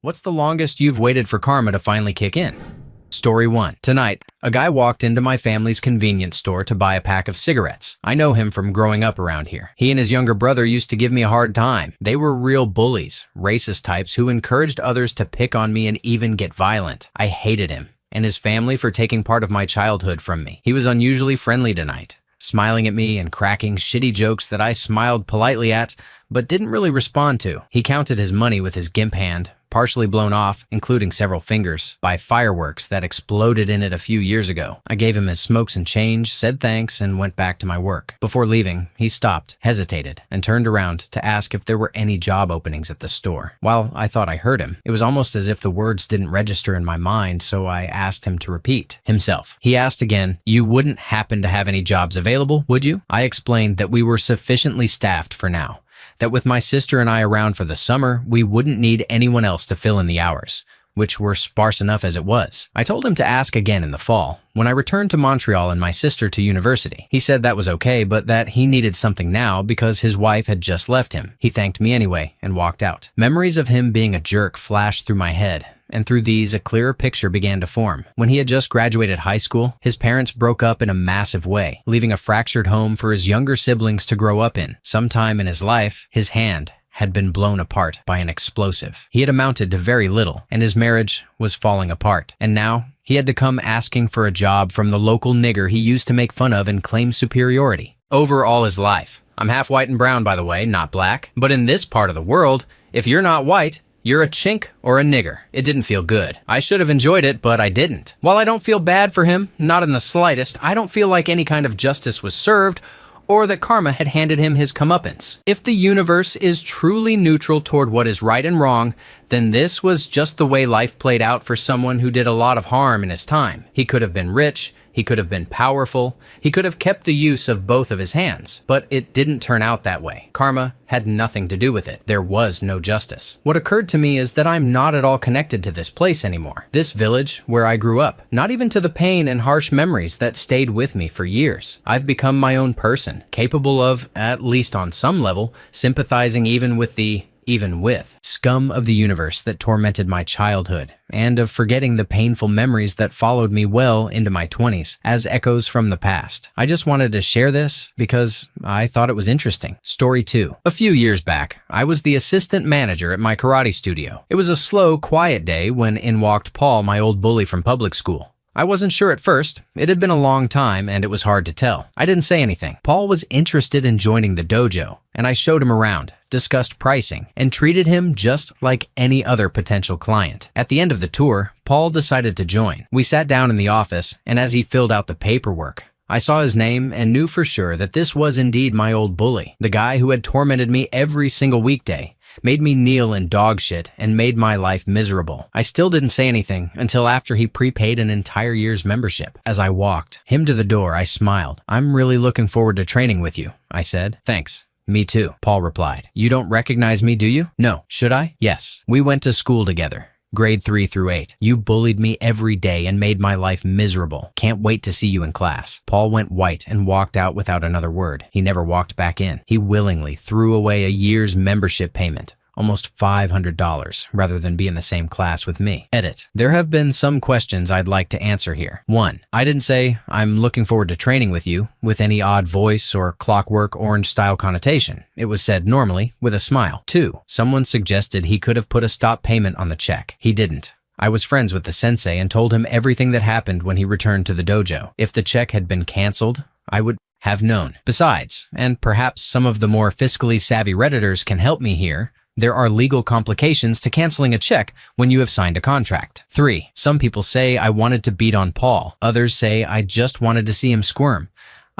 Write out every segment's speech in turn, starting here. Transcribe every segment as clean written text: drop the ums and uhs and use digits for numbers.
What's the longest you've waited for karma to finally kick in? Story 1. Tonight, a guy walked into my family's convenience store to buy a pack of cigarettes. I know him from growing up around here. He and his younger brother used to give me a hard time. They were real bullies, racist types who encouraged others to pick on me and even get violent. I hated him and his family for taking part of my childhood from me. He was unusually friendly tonight, smiling at me and cracking shitty jokes that I smiled politely at, but didn't really respond to. He counted his money with his gimp hand, partially blown off, including several fingers, by fireworks that exploded in it a few years ago. I gave him his smokes and change, said thanks, and went back to my work. Before leaving, he stopped, hesitated, and turned around to ask if there were any job openings at the store. While I thought I heard him, it was almost as if the words didn't register in my mind, so I asked him to repeat himself. He asked again, "You wouldn't happen to have any jobs available, would you?" I explained that we were sufficiently staffed for now, that with my sister and I around for the summer, we wouldn't need anyone else to fill in the hours, which were sparse enough as it was. I told him to ask again in the fall, when I returned to Montreal and my sister to university. He said that was okay, but that he needed something now because his wife had just left him. He thanked me anyway and walked out. Memories of him being a jerk flashed through my head, and through these, a clearer picture began to form. When he had just graduated high school, his parents broke up in a massive way, leaving a fractured home for his younger siblings to grow up in. Sometime in his life, his hand had been blown apart by an explosive. He had amounted to very little, and his marriage was falling apart. And now, he had to come asking for a job from the local nigger he used to make fun of and claim superiority over all his life. I'm half white and brown, by the way, not black. But in this part of the world, if you're not white, you're a chink or a nigger. It didn't feel good. I should have enjoyed it, but I didn't. While I don't feel bad for him, not in the slightest, I don't feel like any kind of justice was served or that karma had handed him his comeuppance. If the universe is truly neutral toward what is right and wrong, then this was just the way life played out for someone who did a lot of harm in his time. He could have been rich, he could have been powerful, he could have kept the use of both of his hands, but it didn't turn out that way. Karma had nothing to do with it. There was no justice. What occurred to me is that I'm not at all connected to this place anymore. This village where I grew up, not even to the pain and harsh memories that stayed with me for years. I've become my own person, capable of, at least on some level, sympathizing even with the scum of the universe that tormented my childhood, and of forgetting the painful memories that followed me well into my 20s as echoes from the past. I just wanted to share this because I thought it was interesting. Story 2. A few years back, I was the assistant manager at my karate studio. It was a slow, quiet day when in walked Paul, my old bully from public school. I wasn't sure at first. It had been a long time and it was hard to tell. I didn't say anything. Paul was interested in joining the dojo, and I showed him around, discussed pricing, and treated him just like any other potential client. At the end of the tour, Paul decided to join. We sat down in the office, and as he filled out the paperwork, I saw his name and knew for sure that this was indeed my old bully, the guy who had tormented me every single weekday, made me kneel in dog shit, and made my life miserable. I still didn't say anything until after he prepaid an entire year's membership. As I walked him to the door, I smiled. "I'm really looking forward to training with you," I said. "Thanks. Me too," Paul replied. "You don't recognize me, do you?" "No." "Should I?" "Yes. We went to school together. Grade 3 through 8. You bullied me every day and made my life miserable. Can't wait to see you in class." Paul went white and walked out without another word. He never walked back in. He willingly threw away a year's membership payment, almost $500, rather than be in the same class with me. Edit. There have been some questions I'd like to answer here. 1. I didn't say, "I'm looking forward to training with you," with any odd voice or clockwork orange-style connotation. It was said normally, with a smile. 2. Someone suggested he could have put a stop payment on the check. He didn't. I was friends with the sensei and told him everything that happened when he returned to the dojo. If the check had been canceled, I would have known. Besides, and perhaps some of the more fiscally savvy Redditors can help me here, there are legal complications to canceling a check when you have signed a contract. 3. Some people say I wanted to beat on Paul. Others say I just wanted to see him squirm.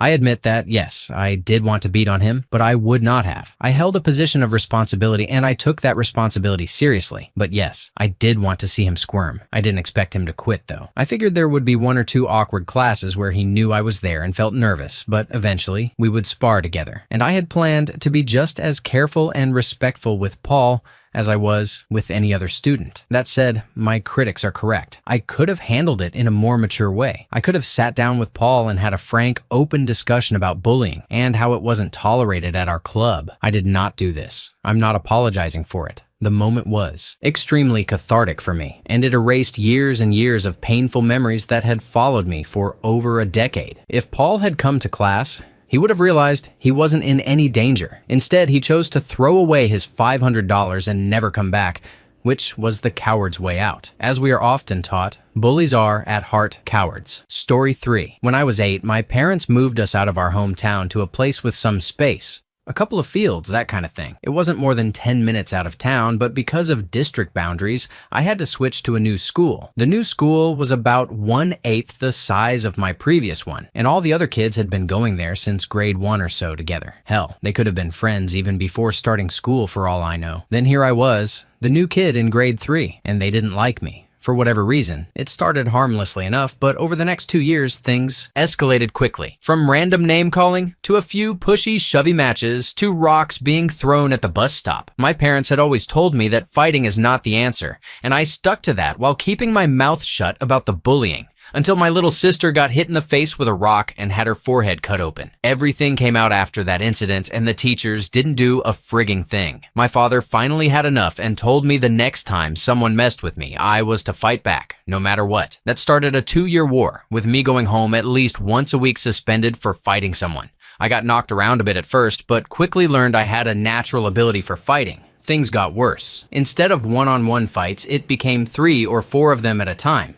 I admit that, yes, I did want to beat on him, but I would not have. I held a position of responsibility and I took that responsibility seriously. But yes, I did want to see him squirm. I didn't expect him to quit though. I figured there would be 1 or 2 awkward classes where he knew I was there and felt nervous, but eventually we would spar together. And I had planned to be just as careful and respectful with Paul as I was with any other student. That said, my critics are correct. I could have handled it in a more mature way. I could have sat down with Paul and had a frank, open discussion about bullying and how it wasn't tolerated at our club. I did not do this. I'm not apologizing for it. The moment was extremely cathartic for me, and it erased years and years of painful memories that had followed me for over a decade. If Paul had come to class, he would have realized he wasn't in any danger. Instead, he chose to throw away his $500 and never come back, which was the coward's way out. As we are often taught, bullies are, at heart, cowards. Story 3. When I was 8, my parents moved us out of our hometown to a place with some space. A couple of fields, that kind of thing. It wasn't more than 10 minutes out of town, but because of district boundaries, I had to switch to a new school. The new school was about 1/8 the size of my previous one, and all the other kids had been going there since grade 1 or so together. Hell, they could have been friends even before starting school for all I know. Then here I was, the new kid in grade 3, and they didn't like me. For whatever reason. It started harmlessly enough, but over the next 2 years, things escalated quickly. From random name-calling, to a few pushy, shovey matches, to rocks being thrown at the bus stop. My parents had always told me that fighting is not the answer, and I stuck to that while keeping my mouth shut about the bullying. Until my little sister got hit in the face with a rock and had her forehead cut open. Everything came out after that incident, and the teachers didn't do a frigging thing. My father finally had enough and told me the next time someone messed with me, I was to fight back, no matter what. That started a 2-year war, with me going home at least once a week suspended for fighting someone. I got knocked around a bit at first, but quickly learned I had a natural ability for fighting. Things got worse. Instead of one-on-one fights, it became 3 or 4 of them at a time.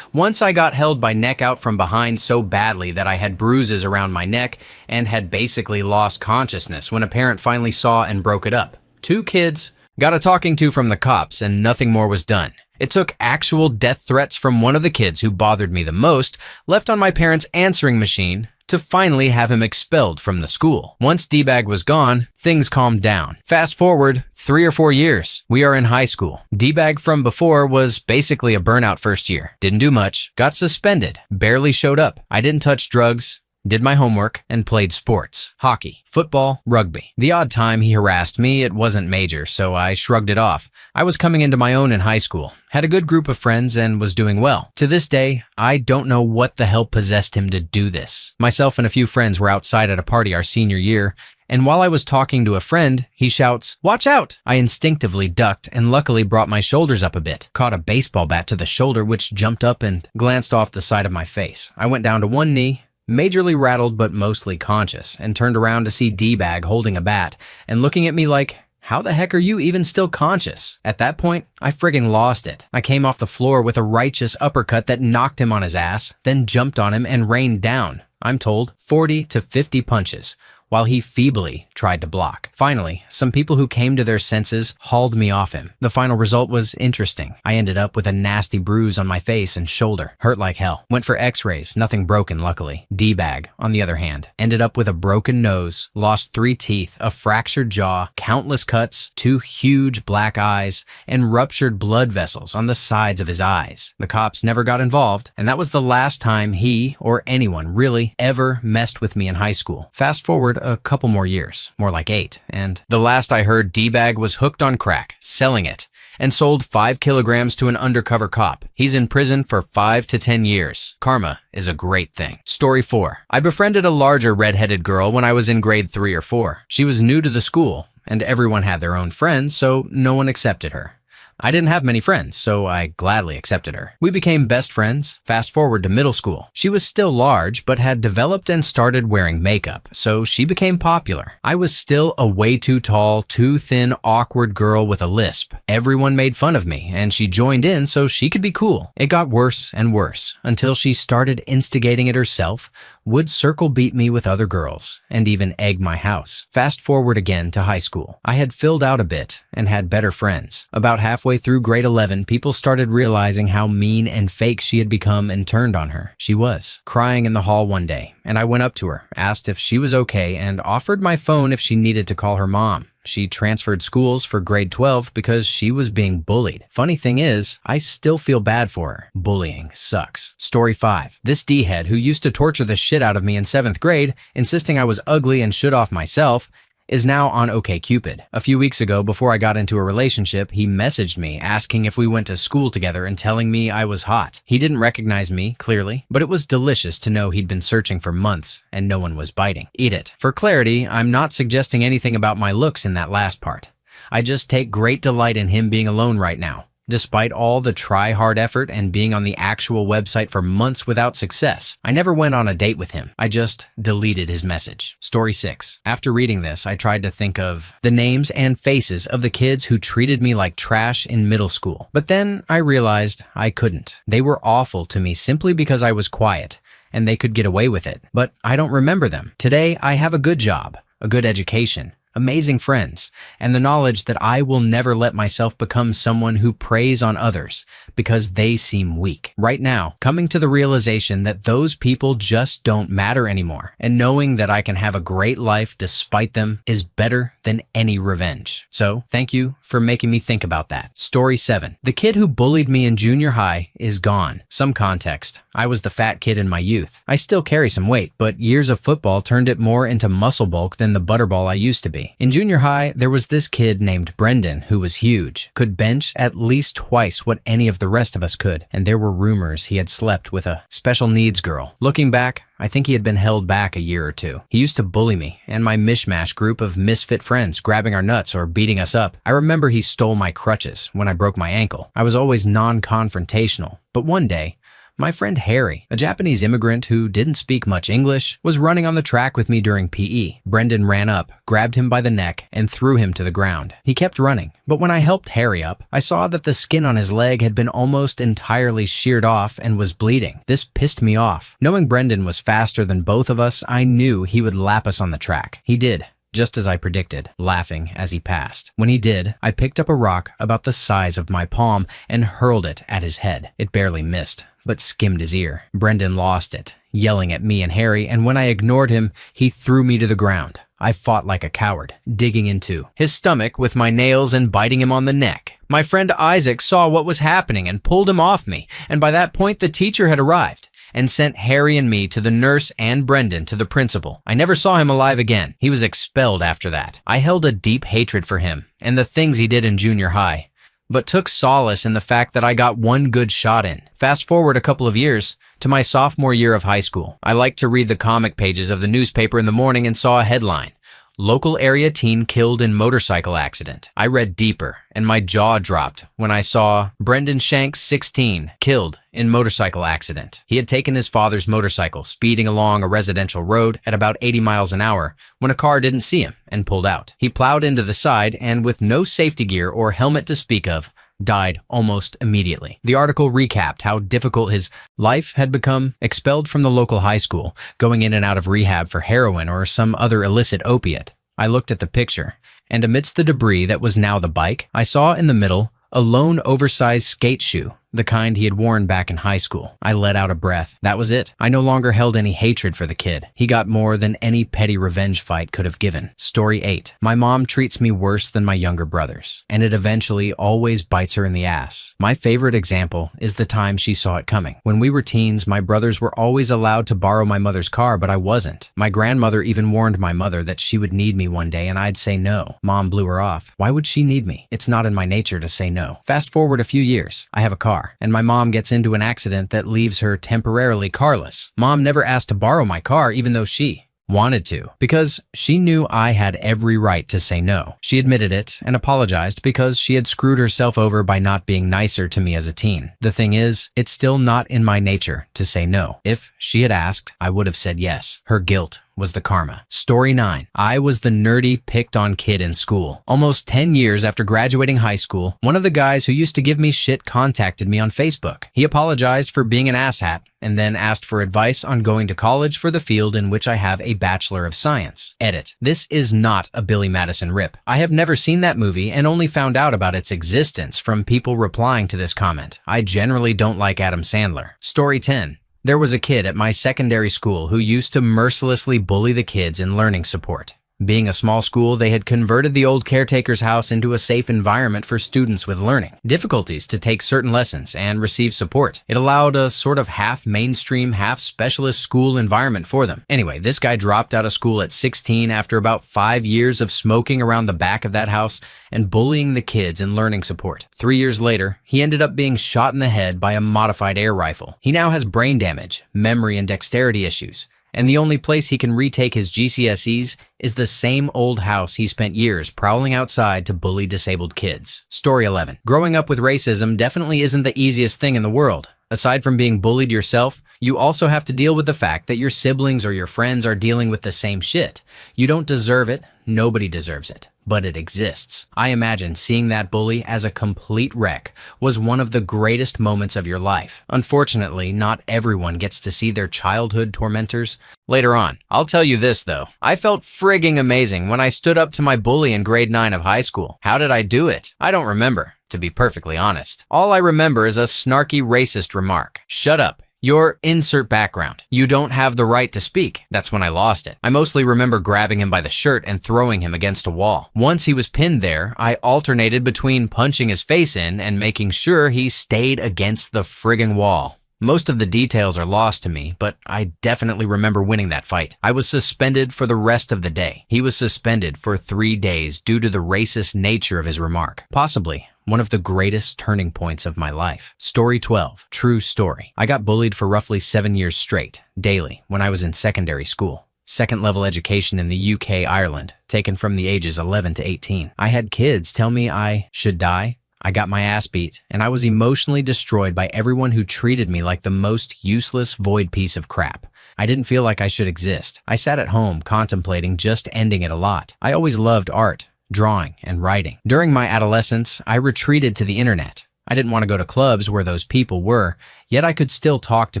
Once I got held by neck out from behind so badly that I had bruises around my neck and had basically lost consciousness when a parent finally saw and broke it up. 2 kids got a talking to from the cops and nothing more was done. It took actual death threats from one of the kids who bothered me the most, left on my parents' answering machine, to finally have him expelled from the school. Once D-Bag was gone, things calmed down. Fast forward 3 or 4 years, we are in high school. D-Bag from before was basically a burnout first year. Didn't do much, got suspended, barely showed up. I didn't touch drugs, did my homework, and played sports. Hockey, football, rugby. The odd time he harassed me, it wasn't major, so I shrugged it off. I was coming into my own in high school, had a good group of friends, and was doing well. To this day, I don't know what the hell possessed him to do this. Myself and a few friends were outside at a party our senior year, and while I was talking to a friend, he shouts, "Watch out!" I instinctively ducked and luckily brought my shoulders up a bit, caught a baseball bat to the shoulder which jumped up and glanced off the side of my face. I went down to one knee, majorly rattled but mostly conscious, and turned around to see D-Bag holding a bat and looking at me like, "How the heck are you even still conscious?" At that point, I friggin' lost it. I came off the floor with a righteous uppercut that knocked him on his ass, then jumped on him and rained down, I'm told, 40 to 50 punches, while he feebly tried to block. Finally, some people who came to their senses hauled me off him. The final result was interesting. I ended up with a nasty bruise on my face and shoulder. Hurt like hell. Went for x-rays, nothing broken luckily. D-Bag, on the other hand, ended up with a broken nose, lost 3 teeth, a fractured jaw, countless cuts, 2 huge black eyes, and ruptured blood vessels on the sides of his eyes. The cops never got involved, and that was the last time he, or anyone really, ever messed with me in high school. Fast forward a couple more years, more like 8, and the last I heard, D-Bag was hooked on crack, selling it, and sold 5 kilograms to an undercover cop. He's in prison for 5 to 10 years. Karma is a great thing. Story 4. I befriended a larger red-headed girl when I was in grade 3 or 4. She was new to the school, and everyone had their own friends, so no one accepted her. I didn't have many friends, so I gladly accepted her. We became best friends. Fast forward to middle school. She was still large, but had developed and started wearing makeup, so she became popular. I was still a way too tall, too thin, awkward girl with a lisp. Everyone made fun of me, and she joined in so she could be cool. It got worse and worse, until she started instigating it herself, would circle beat me with other girls, and even egg my house. Fast forward again to high school. I had filled out a bit and had better friends. About halfway through grade 11, people started realizing how mean and fake she had become and turned on her. She was crying in the hall one day, and I went up to her, asked if she was okay, and offered my phone if she needed to call her mom. She transferred schools for grade 12 because she was being bullied. Funny thing is, I still feel bad for her. Bullying sucks. Story 5. This D-head who used to torture the shit out of me in 7th grade, insisting I was ugly and should off myself, is now on OkCupid. A few weeks ago, before I got into a relationship, he messaged me asking if we went to school together and telling me I was hot. He didn't recognize me, clearly, but it was delicious to know he'd been searching for months and no one was biting. Eat it. For clarity, I'm not suggesting anything about my looks in that last part. I just take great delight in him being alone right now. Despite all the try-hard effort and being on the actual website for months without success, I never went on a date with him. I just deleted his message. Story 6. After reading this, I tried to think of the names and faces of the kids who treated me like trash in middle school. But then I realized I couldn't. They were awful to me simply because I was quiet, and they could get away with it. But I don't remember them. Today, I have a good job, a good education, amazing friends, and the knowledge that I will never let myself become someone who preys on others because they seem weak. Right now, coming to the realization that those people just don't matter anymore, and knowing that I can have a great life despite them is better than any revenge. So, thank you for making me think about that. Story 7. The kid who bullied me in junior high is gone. Some context. I was the fat kid in my youth. I still carry some weight, but years of football turned it more into muscle bulk than the butterball I used to be. In junior high, there was this kid named Brendan who was huge, could bench at least twice what any of the rest of us could, and there were rumors he had slept with a special needs girl. Looking back, I think he had been held back a year or two. He used to bully me and my mishmash group of misfit friends, grabbing our nuts or beating us up. I remember he stole my crutches when I broke my ankle. I was always non-confrontational, but one day, my friend Harry, a Japanese immigrant who didn't speak much English, was running on the track with me during PE. Brendan ran up, grabbed him by the neck, and threw him to the ground. He kept running, but when I helped Harry up, I saw that the skin on his leg had been almost entirely sheared off and was bleeding. This pissed me off. Knowing Brendan was faster than both of us, I knew he would lap us on the track. He did. Just as I predicted, laughing as he passed. When he did, I picked up a rock about the size of my palm and hurled it at his head. It barely missed, but skimmed his ear. Brendan lost it, yelling at me and Harry, and when I ignored him, he threw me to the ground. I fought like a coward, digging into his stomach with my nails and biting him on the neck. My friend Isaac saw what was happening and pulled him off me, and by that point the teacher had arrived and sent Harry and me to the nurse and Brendan to the principal. I never saw him alive again. He was expelled after that. I held a deep hatred for him and the things he did in junior high, but took solace in the fact that I got one good shot in. Fast forward a couple of years to my sophomore year of high school. I liked to read the comic pages of the newspaper in the morning and saw a headline: "Local area teen killed in motorcycle accident." I read deeper, and my jaw dropped when I saw Brendan Shanks, 16, killed in motorcycle accident. He had taken his father's motorcycle, speeding along a residential road at about 80 miles an hour when a car didn't see him and pulled out. He plowed into the side and, with no safety gear or helmet to speak of, died almost immediately. The article recapped how difficult his life had become, expelled from the local high school, going in and out of rehab for heroin or some other illicit opiate. I looked at the picture, and amidst the debris that was now the bike, I saw in the middle a lone oversized skate shoe, the kind he had worn back in high school. I let out a breath. That was it. I no longer held any hatred for the kid. He got more than any petty revenge fight could have given. Story 8. My mom treats me worse than my younger brothers, and it eventually always bites her in the ass. My favorite example is the time she saw it coming. When we were teens, my brothers were always allowed to borrow my mother's car, but I wasn't. My grandmother even warned my mother that she would need me one day, and I'd say no. Mom blew her off. Why would she need me? It's not in my nature to say no. Fast forward a few years. I have a car, and my mom gets into an accident that leaves her temporarily carless. Mom never asked to borrow my car, even though she wanted to, because she knew I had every right to say no. She admitted it and apologized because she had screwed herself over by not being nicer to me as a teen. The thing is, it's still not in my nature to say no. If she had asked, I would have said yes. Her guilt was the karma. Story 9. I was the nerdy, picked on kid in school. Almost 10 years after graduating high school, one of the guys who used to give me shit contacted me on Facebook. He apologized for being an asshat and then asked for advice on going to college for the field in which I have a Bachelor of Science. Edit. This is not a Billy Madison rip. I have never seen that movie and only found out about its existence from people replying to this comment. I generally don't like Adam Sandler. Story 10. There was a kid at my secondary school who used to mercilessly bully the kids in learning support. Being a small school, they had converted the old caretaker's house into a safe environment for students with learning difficulties to take certain lessons and receive support. It allowed a sort of half-mainstream, half-specialist school environment for them. Anyway, this guy dropped out of school at 16 after about 5 years of smoking around the back of that house and bullying the kids in learning support. 3 years later, he ended up being shot in the head by a modified air rifle. He now has brain damage, memory and dexterity issues, and the only place he can retake his GCSEs is the same old house he spent years prowling outside to bully disabled kids. Story 11. Growing up with racism definitely isn't the easiest thing in the world. Aside from being bullied yourself, you also have to deal with the fact that your siblings or your friends are dealing with the same shit. You don't deserve it, nobody deserves it, but it exists. I imagine seeing that bully as a complete wreck was one of the greatest moments of your life. Unfortunately, not everyone gets to see their childhood tormentors later on. I'll tell you this though, I felt frigging amazing when I stood up to my bully in grade 9 of high school. How did I do it? I don't remember, to be perfectly honest. All I remember is a snarky racist remark. Shut up. Your insert background. You don't have the right to speak. That's when I lost it. I mostly remember grabbing him by the shirt and throwing him against a wall. Once he was pinned there, I alternated between punching his face in and making sure he stayed against the friggin' wall. Most of the details are lost to me, but I definitely remember winning that fight. I was suspended for the rest of the day. He was suspended for 3 days due to the racist nature of his remark. Possibly one of the greatest turning points of my life. Story 12. True story. I got bullied for roughly 7 years straight, daily, when I was in secondary school. Second-level education in the UK, Ireland, taken from the ages 11 to 18. I had kids tell me I should die. I got my ass beat, and I was emotionally destroyed by everyone who treated me like the most useless, void piece of crap. I didn't feel like I should exist. I sat at home contemplating just ending it a lot. I always loved art, drawing, and writing. During my adolescence, I retreated to the internet. I didn't want to go to clubs where those people were, yet I could still talk to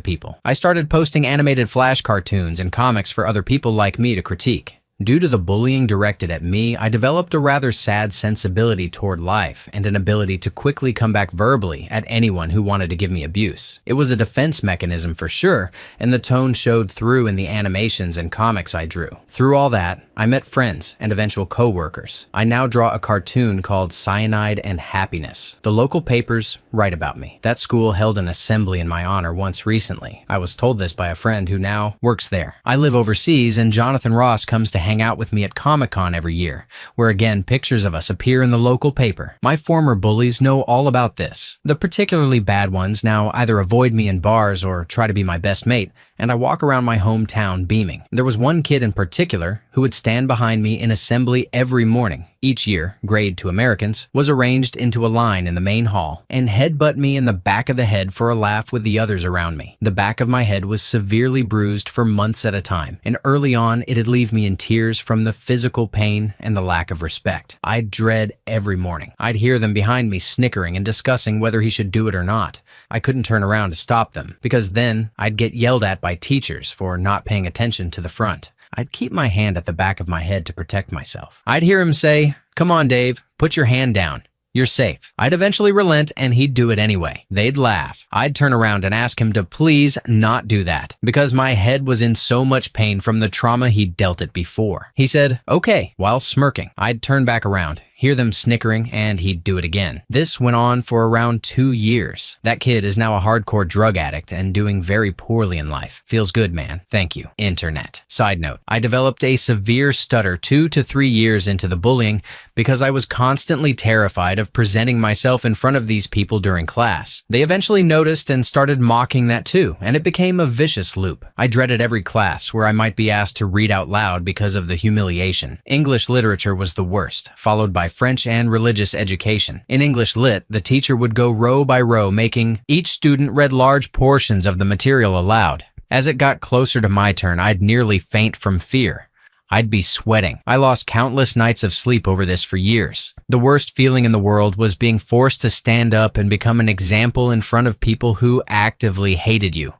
people. I started posting animated flash cartoons and comics for other people like me to critique. Due to the bullying directed at me, I developed a rather sad sensibility toward life and an ability to quickly come back verbally at anyone who wanted to give me abuse. It was a defense mechanism for sure, and the tone showed through in the animations and comics I drew. Through all that, I met friends and eventual co-workers. I now draw a cartoon called Cyanide and Happiness. The local papers write about me. That school held an assembly in my honor once recently. I was told this by a friend who now works there. I live overseas, and Jonathan Ross comes to hang out with me at Comic-Con every year, where again pictures of us appear in the local paper. My former bullies know all about this. The particularly bad ones now either avoid me in bars or try to be my best mate, and I walk around my hometown beaming. There was one kid in particular who would stand behind me in assembly every morning. Each year, grade to Americans, was arranged into a line in the main hall and headbutt me in the back of the head for a laugh with the others around me. The back of my head was severely bruised for months at a time, and early on it'd leave me in tears from the physical pain and the lack of respect. I'd dread every morning. I'd hear them behind me snickering and discussing whether he should do it or not. I couldn't turn around to stop them, because then I'd get yelled at by teachers for not paying attention to the front. I'd keep my hand at the back of my head to protect myself. I'd hear him say, "Come on, Dave, put your hand down. You're safe." I'd eventually relent, and he'd do it anyway. They'd laugh. I'd turn around and ask him to please not do that, because my head was in so much pain from the trauma he'd dealt it before. He said, "Okay," while smirking. I'd turn back around, hear them snickering, and he'd do it again. This went on for around 2 years. That kid is now a hardcore drug addict and doing very poorly in life. Feels good, man. Thank you, internet. Side note, I developed a severe stutter 2 to 3 years into the bullying because I was constantly terrified of presenting myself in front of these people during class. They eventually noticed and started mocking that too, and it became a vicious loop. I dreaded every class where I might be asked to read out loud because of the humiliation. English literature was the worst, followed by French and religious education. In English Lit, the teacher would go row by row, making each student read large portions of the material aloud. As it got closer to my turn, I'd nearly faint from fear. I'd be sweating. I lost countless nights of sleep over this for years. The worst feeling in the world was being forced to stand up and become an example in front of people who actively hated you,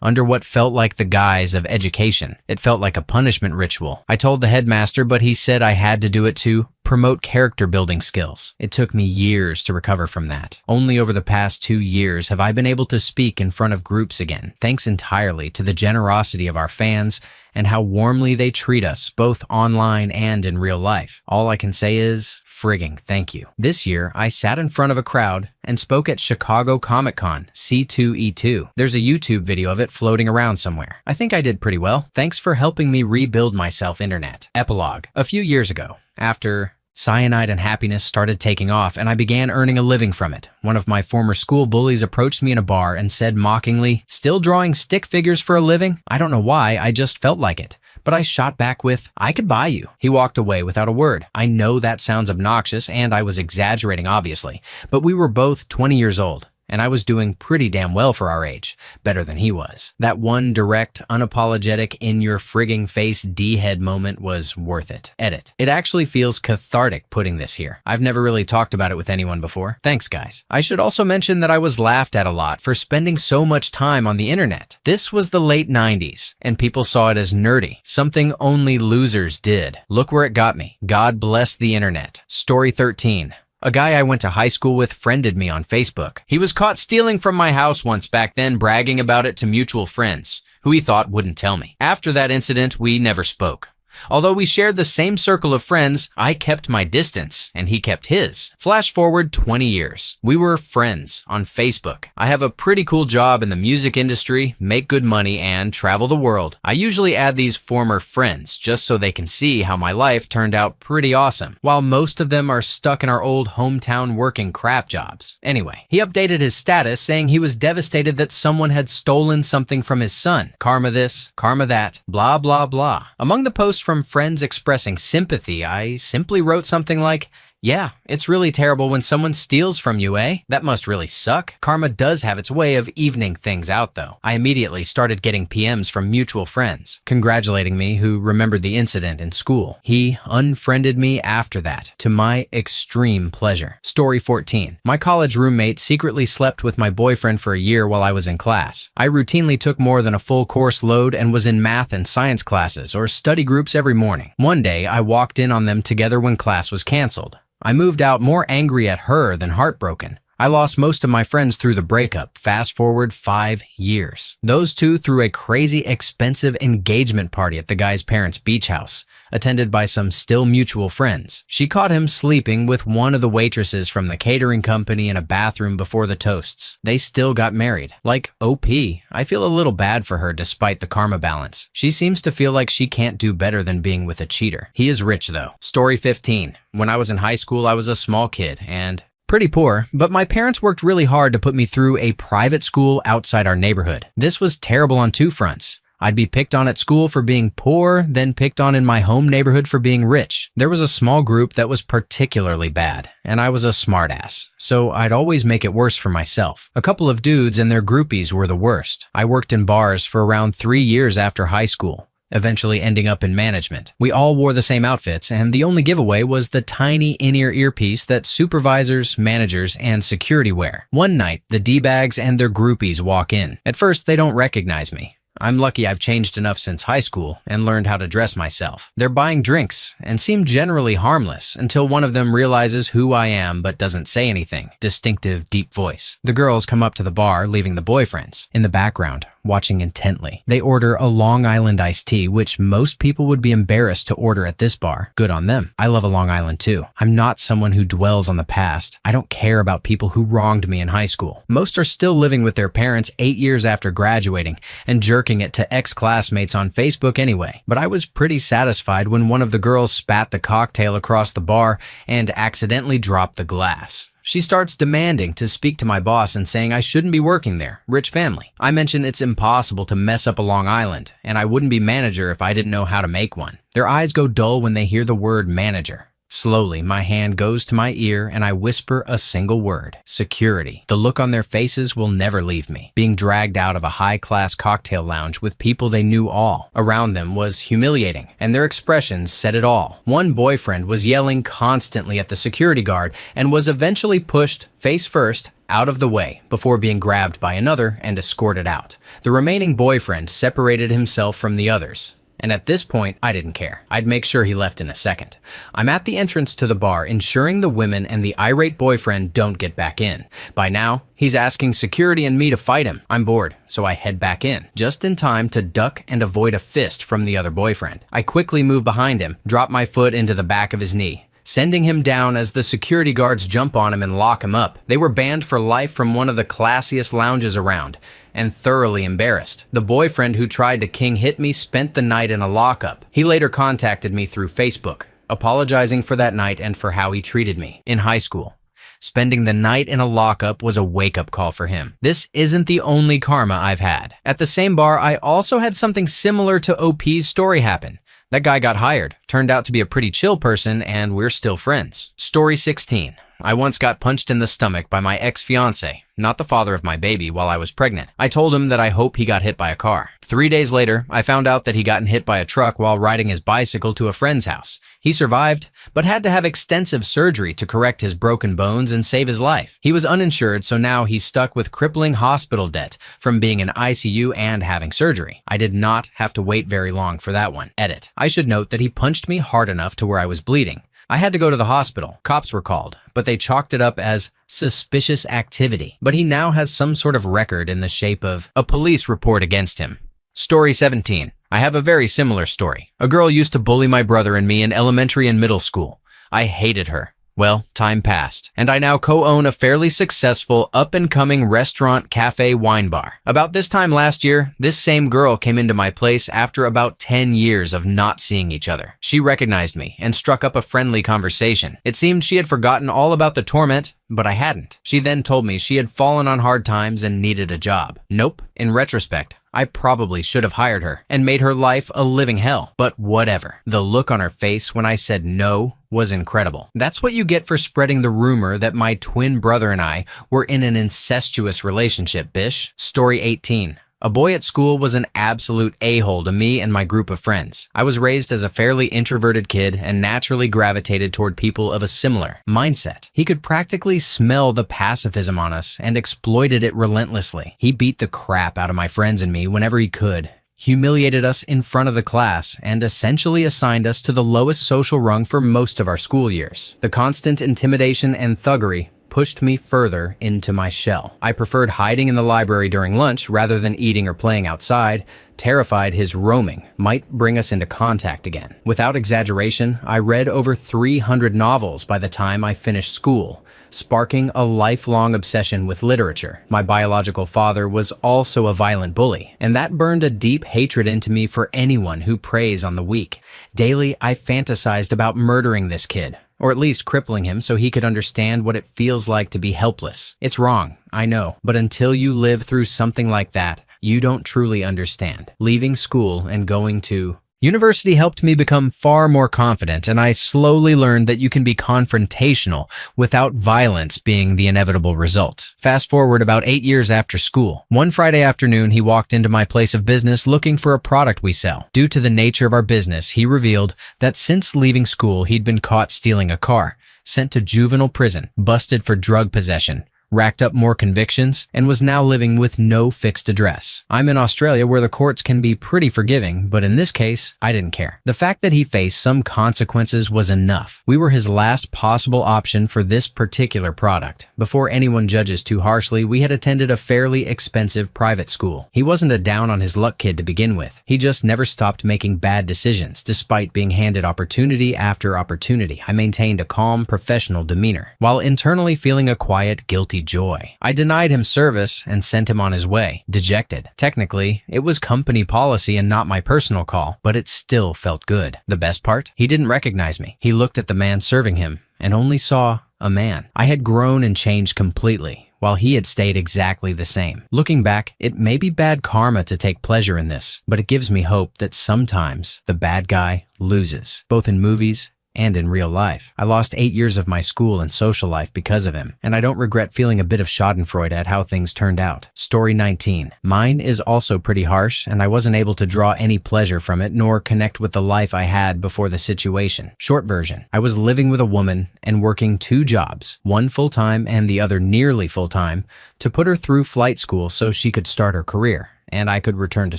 under what felt like the guise of education. It felt like a punishment ritual. I told the headmaster, but he said I had to do it to promote character building skills. It took me years to recover from that. Only over the past 2 years have I been able to speak in front of groups again, thanks entirely to the generosity of our fans and how warmly they treat us, both online and in real life. All I can say is, frigging thank you. This year, I sat in front of a crowd and spoke at Chicago Comic-Con C2E2. There's a YouTube video of it floating around somewhere. I think I did pretty well. Thanks for helping me rebuild myself, internet. Epilogue. A few years ago, after Cyanide and happiness started taking off, and I began earning a living from it. One of my former school bullies approached me in a bar and said mockingly, "Still drawing stick figures for a living?" I don't know why, I just felt like it. But I shot back with, "I could buy you." He walked away without a word. I know that sounds obnoxious, and I was exaggerating obviously, but we were both 20 years old. And I was doing pretty damn well for our age, better than he was. That one direct, unapologetic, in-your-frigging-face D-head moment was worth it. Edit. It actually feels cathartic putting this here. I've never really talked about it with anyone before. Thanks, guys. I should also mention that I was laughed at a lot for spending so much time on the internet. This was the late 90s, and people saw it as nerdy, something only losers did. Look where it got me. God bless the internet. Story 13. A guy I went to high school with friended me on Facebook. He was caught stealing from my house once back then, bragging about it to mutual friends, who he thought wouldn't tell me. After that incident, we never spoke. Although we shared the same circle of friends, I kept my distance, and he kept his. Flash forward 20 years. We were friends on Facebook. I have a pretty cool job in the music industry, make good money, and travel the world. I usually add these former friends just so they can see how my life turned out pretty awesome, while most of them are stuck in our old hometown working crap jobs. Anyway, he updated his status saying he was devastated that someone had stolen something from his son. Karma this, karma that, blah blah blah. Among the posts from friends expressing sympathy, I simply wrote something like, "Yeah, it's really terrible when someone steals from you, eh? That must really suck." Karma does have its way of evening things out, though. I immediately started getting PMs from mutual friends, congratulating me who remembered the incident in school. He unfriended me after that, to my extreme pleasure. Story 14. My college roommate secretly slept with my boyfriend for a year while I was in class. I routinely took more than a full course load and was in math and science classes or study groups every morning. One day, I walked in on them together when class was canceled. I moved out more angry at her than heartbroken. I lost most of my friends through the breakup. Fast forward 5 years. Those two threw a crazy expensive engagement party at the guy's parents' beach house, attended by some still mutual friends. She caught him sleeping with one of the waitresses from the catering company in a bathroom before the toasts. They still got married. Like OP. I feel a little bad for her despite the karma balance. She seems to feel like she can't do better than being with a cheater. He is rich though. Story 15. When I was in high school, I was a small kid and pretty poor, but my parents worked really hard to put me through a private school outside our neighborhood. This was terrible on two fronts. I'd be picked on at school for being poor, then picked on in my home neighborhood for being rich. There was a small group that was particularly bad, and I was a smartass, so I'd always make it worse for myself. A couple of dudes and their groupies were the worst. I worked in bars for around 3 years after high school, eventually ending up in management. We all wore the same outfits, and the only giveaway was the tiny in-ear earpiece that supervisors, managers, and security wear. One night, the D-bags and their groupies walk in. At first, they don't recognize me. I'm lucky I've changed enough since high school and learned how to dress myself. They're buying drinks and seem generally harmless until one of them realizes who I am but doesn't say anything. Distinctive, deep voice. The girls come up to the bar, leaving the boyfriends in the background, watching intently. They order a Long Island iced tea, which most people would be embarrassed to order at this bar. Good on them. I love a Long Island too. I'm not someone who dwells on the past. I don't care about people who wronged me in high school. Most are still living with their parents 8 years after graduating and jerking it to ex-classmates on Facebook anyway. But I was pretty satisfied when one of the girls spat the cocktail across the bar and accidentally dropped the glass. She starts demanding to speak to my boss and saying I shouldn't be working there, rich family. I mention it's impossible to mess up a Long Island, and I wouldn't be manager if I didn't know how to make one. Their eyes go dull when they hear the word manager. Slowly, my hand goes to my ear and I whisper a single word: security. The look on their faces will never leave me. Being dragged out of a high-class cocktail lounge with people they knew all around them was humiliating, and their expressions said it all. One boyfriend was yelling constantly at the security guard and was eventually pushed face first out of the way before being grabbed by another and escorted out. The remaining boyfriend separated himself from the others. And at this point, I didn't care. I'd make sure he left in a second. I'm at the entrance to the bar, ensuring the women and the irate boyfriend don't get back in. By now, he's asking security and me to fight him. I'm bored, so I head back in, just in time to duck and avoid a fist from the other boyfriend. I quickly move behind him, drop my foot into the back of his knee, sending him down as the security guards jump on him and lock him up. They were banned for life from one of the classiest lounges around, and thoroughly embarrassed. The boyfriend who tried to king hit me spent the night in a lockup. He later contacted me through Facebook. apologizing for that night and for how he treated me. In high school, spending the night in a lockup was a wake-up call for him. This isn't the only karma I've had. At the same bar, I also had something similar to OP's story happen. That guy got hired, turned out to be a pretty chill person, and we're still friends. Story 16. I once got punched in the stomach by my ex-fiancé, not the father of my baby, while I was pregnant. I told him that I hope he got hit by a car. 3 days later, I found out that he gotten hit by a truck while riding his bicycle to a friend's house. He survived, but had to have extensive surgery to correct his broken bones and save his life. He was uninsured, so now he's stuck with crippling hospital debt from being in ICU and having surgery. I did not have to wait very long for that one. Edit. I should note that he punched me hard enough to where I was bleeding. I had to go to the hospital. Cops were called, but they chalked it up as suspicious activity. But he now has some sort of record in the shape of a police report against him. Story 17. I have a very similar story. A girl used to bully my brother and me in elementary and middle school. I hated her. Well, time passed, and I now co-own a fairly successful up-and-coming restaurant, cafe, wine bar. About this time last year, this same girl came into my place after about 10 years of not seeing each other. She recognized me and struck up a friendly conversation. It seemed she had forgotten all about the torment, but I hadn't. She then told me she had fallen on hard times and needed a job. Nope. In retrospect, I probably should have hired her and made her life a living hell, but whatever. The look on her face when I said no was incredible. That's what you get for spreading the rumor that my twin brother and I were in an incestuous relationship, bish. Story 18. A boy at school was an absolute a-hole to me and my group of friends. I was raised as a fairly introverted kid and naturally gravitated toward people of a similar mindset. He could practically smell the pacifism on us and exploited it relentlessly. He beat the crap out of my friends and me whenever he could, humiliated us in front of the class, and essentially assigned us to the lowest social rung for most of our school years. The constant intimidation and thuggery pushed me further into my shell. I preferred hiding in the library during lunch rather than eating or playing outside, terrified his roaming might bring us into contact again. Without exaggeration, I read over 300 novels by the time I finished school, sparking a lifelong obsession with literature. My biological father was also a violent bully, and that burned a deep hatred into me for anyone who preys on the weak. Daily, I fantasized about murdering this kid, or at least crippling him so he could understand what it feels like to be helpless. It's wrong, I know, but until you live through something like that, you don't truly understand. Leaving school and going to university helped me become far more confident, and I slowly learned that you can be confrontational without violence being the inevitable result. Fast forward about 8 years after school. One Friday afternoon, he walked into my place of business looking for a product we sell. Due to the nature of our business, he revealed that since leaving school, he'd been caught stealing a car, sent to juvenile prison, busted for drug possession, racked up more convictions, and was now living with no fixed address. I'm in Australia where the courts can be pretty forgiving, but in this case, I didn't care. The fact that he faced some consequences was enough. We were his last possible option for this particular product. Before anyone judges too harshly, we had attended a fairly expensive private school. He wasn't a down on his luck kid to begin with. He just never stopped making bad decisions, despite being handed opportunity after opportunity. I maintained a calm, professional demeanor, while internally feeling a quiet, guilty joy. I denied him service and sent him on his way, dejected. Technically, it was company policy and not my personal call, but it still felt good. The best part? He didn't recognize me. He looked at the man serving him and only saw a man. I had grown and changed completely, while he had stayed exactly the same. Looking back, it may be bad karma to take pleasure in this, but it gives me hope that sometimes the bad guy loses, both in movies and in real life. I lost 8 years of my school and social life because of him, and I don't regret feeling a bit of schadenfreude at how things turned out. Story 19. Mine is also pretty harsh, and I wasn't able to draw any pleasure from it nor connect with the life I had before the situation. Short version, I was living with a woman and working 2 jobs, one full-time and the other nearly full-time, to put her through flight school so she could start her career and I could return to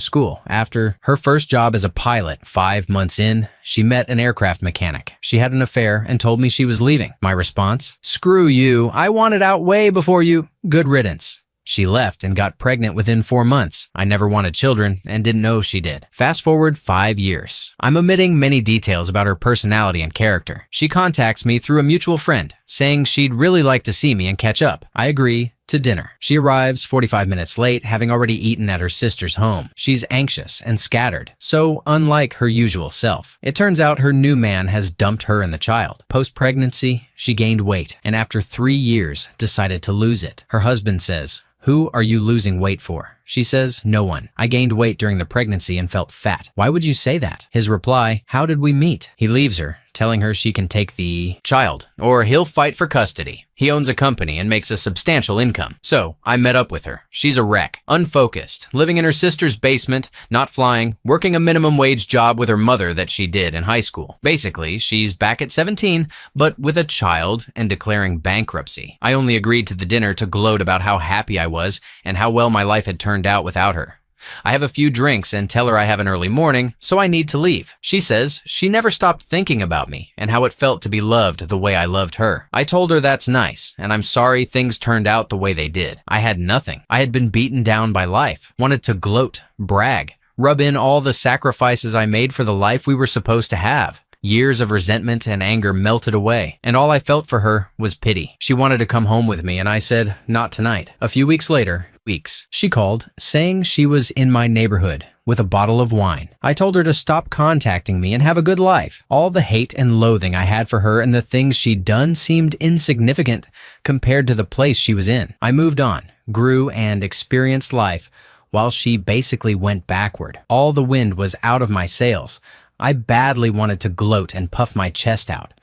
school. After her first job as a pilot, 5 months in, she met an aircraft mechanic. She had an affair and told me she was leaving. My response? Screw you, I wanted out way before you. Good riddance. She left and got pregnant within 4 months. I never wanted children and didn't know she did. Fast forward 5 years. I'm omitting many details about her personality and character. She contacts me through a mutual friend, saying she'd really like to see me and catch up. I agree to dinner. She arrives 45 minutes late, having already eaten at her sister's home. She's anxious and scattered, so unlike her usual self. It turns out her new man has dumped her and the child. Post-pregnancy, she gained weight, and after 3 years, decided to lose it. Her husband says, "Who are you losing weight for?" She says, "No one. I gained weight during the pregnancy and felt fat." "Why would you say that?" His reply, "How did we meet?" He leaves her, telling her she can take the child, or he'll fight for custody. He owns a company and makes a substantial income. So I met up with her. She's a wreck, unfocused, living in her sister's basement, not flying, working a minimum wage job with her mother that she did in high school. Basically, she's back at 17, but with a child and declaring bankruptcy. I only agreed to the dinner to gloat about how happy I was and how well my life had turned out without her. I have a few drinks and tell her I have an early morning, so I need to leave. She says she never stopped thinking about me and how it felt to be loved the way I loved her. I told her that's nice, and I'm sorry things turned out the way they did. I had nothing. I had been beaten down by life, wanted to gloat, brag, rub in all the sacrifices I made for the life we were supposed to have. Years of resentment and anger melted away, and all I felt for her was pity. She wanted to come home with me, and I said, "Not tonight." A few weeks later, she called, saying she was in my neighborhood with a bottle of wine. I told her to stop contacting me and have a good life. All the hate and loathing I had for her and the things she'd done seemed insignificant compared to the place she was in. I moved on, grew, and experienced life while she basically went backward. All the wind was out of my sails. I badly wanted to gloat and puff my chest out.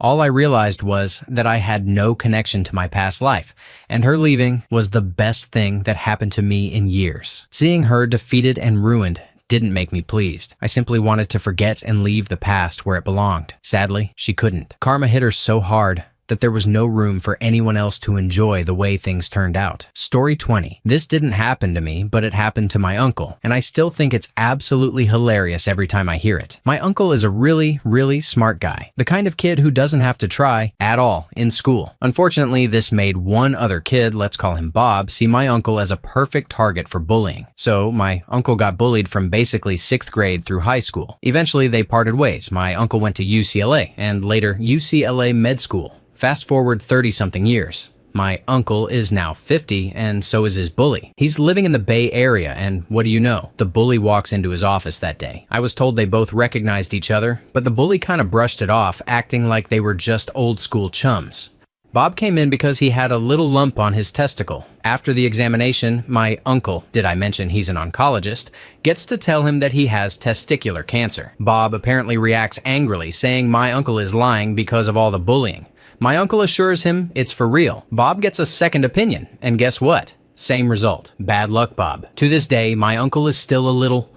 All I realized was that I had no connection to my past life, and her leaving was the best thing that happened to me in years. Seeing her defeated and ruined didn't make me pleased. I simply wanted to forget and leave the past where it belonged. Sadly, she couldn't. Karma hit her so hard that there was no room for anyone else to enjoy the way things turned out. Story 20. This didn't happen to me, but it happened to my uncle, and I still think it's absolutely hilarious every time I hear it. My uncle is a really, really smart guy, the kind of kid who doesn't have to try at all in school. Unfortunately, this made one other kid, let's call him Bob, see my uncle as a perfect target for bullying. So my uncle got bullied from basically 6th grade through high school. Eventually, they parted ways. My uncle went to UCLA and later UCLA Med School. Fast forward 30-something years. My uncle is now 50, and so is his bully. He's living in the Bay Area, and what do you know? The bully walks into his office that day. I was told they both recognized each other, but the bully kind of brushed it off, acting like they were just old-school chums. Bob came in because he had a little lump on his testicle. After the examination, my uncle, did I mention he's an oncologist, gets to tell him that he has testicular cancer. Bob apparently reacts angrily, saying my uncle is lying because of all the bullying. My uncle assures him it's for real. Bob gets a second opinion, and guess what? Same result. Bad luck, Bob. To this day, my uncle is still a little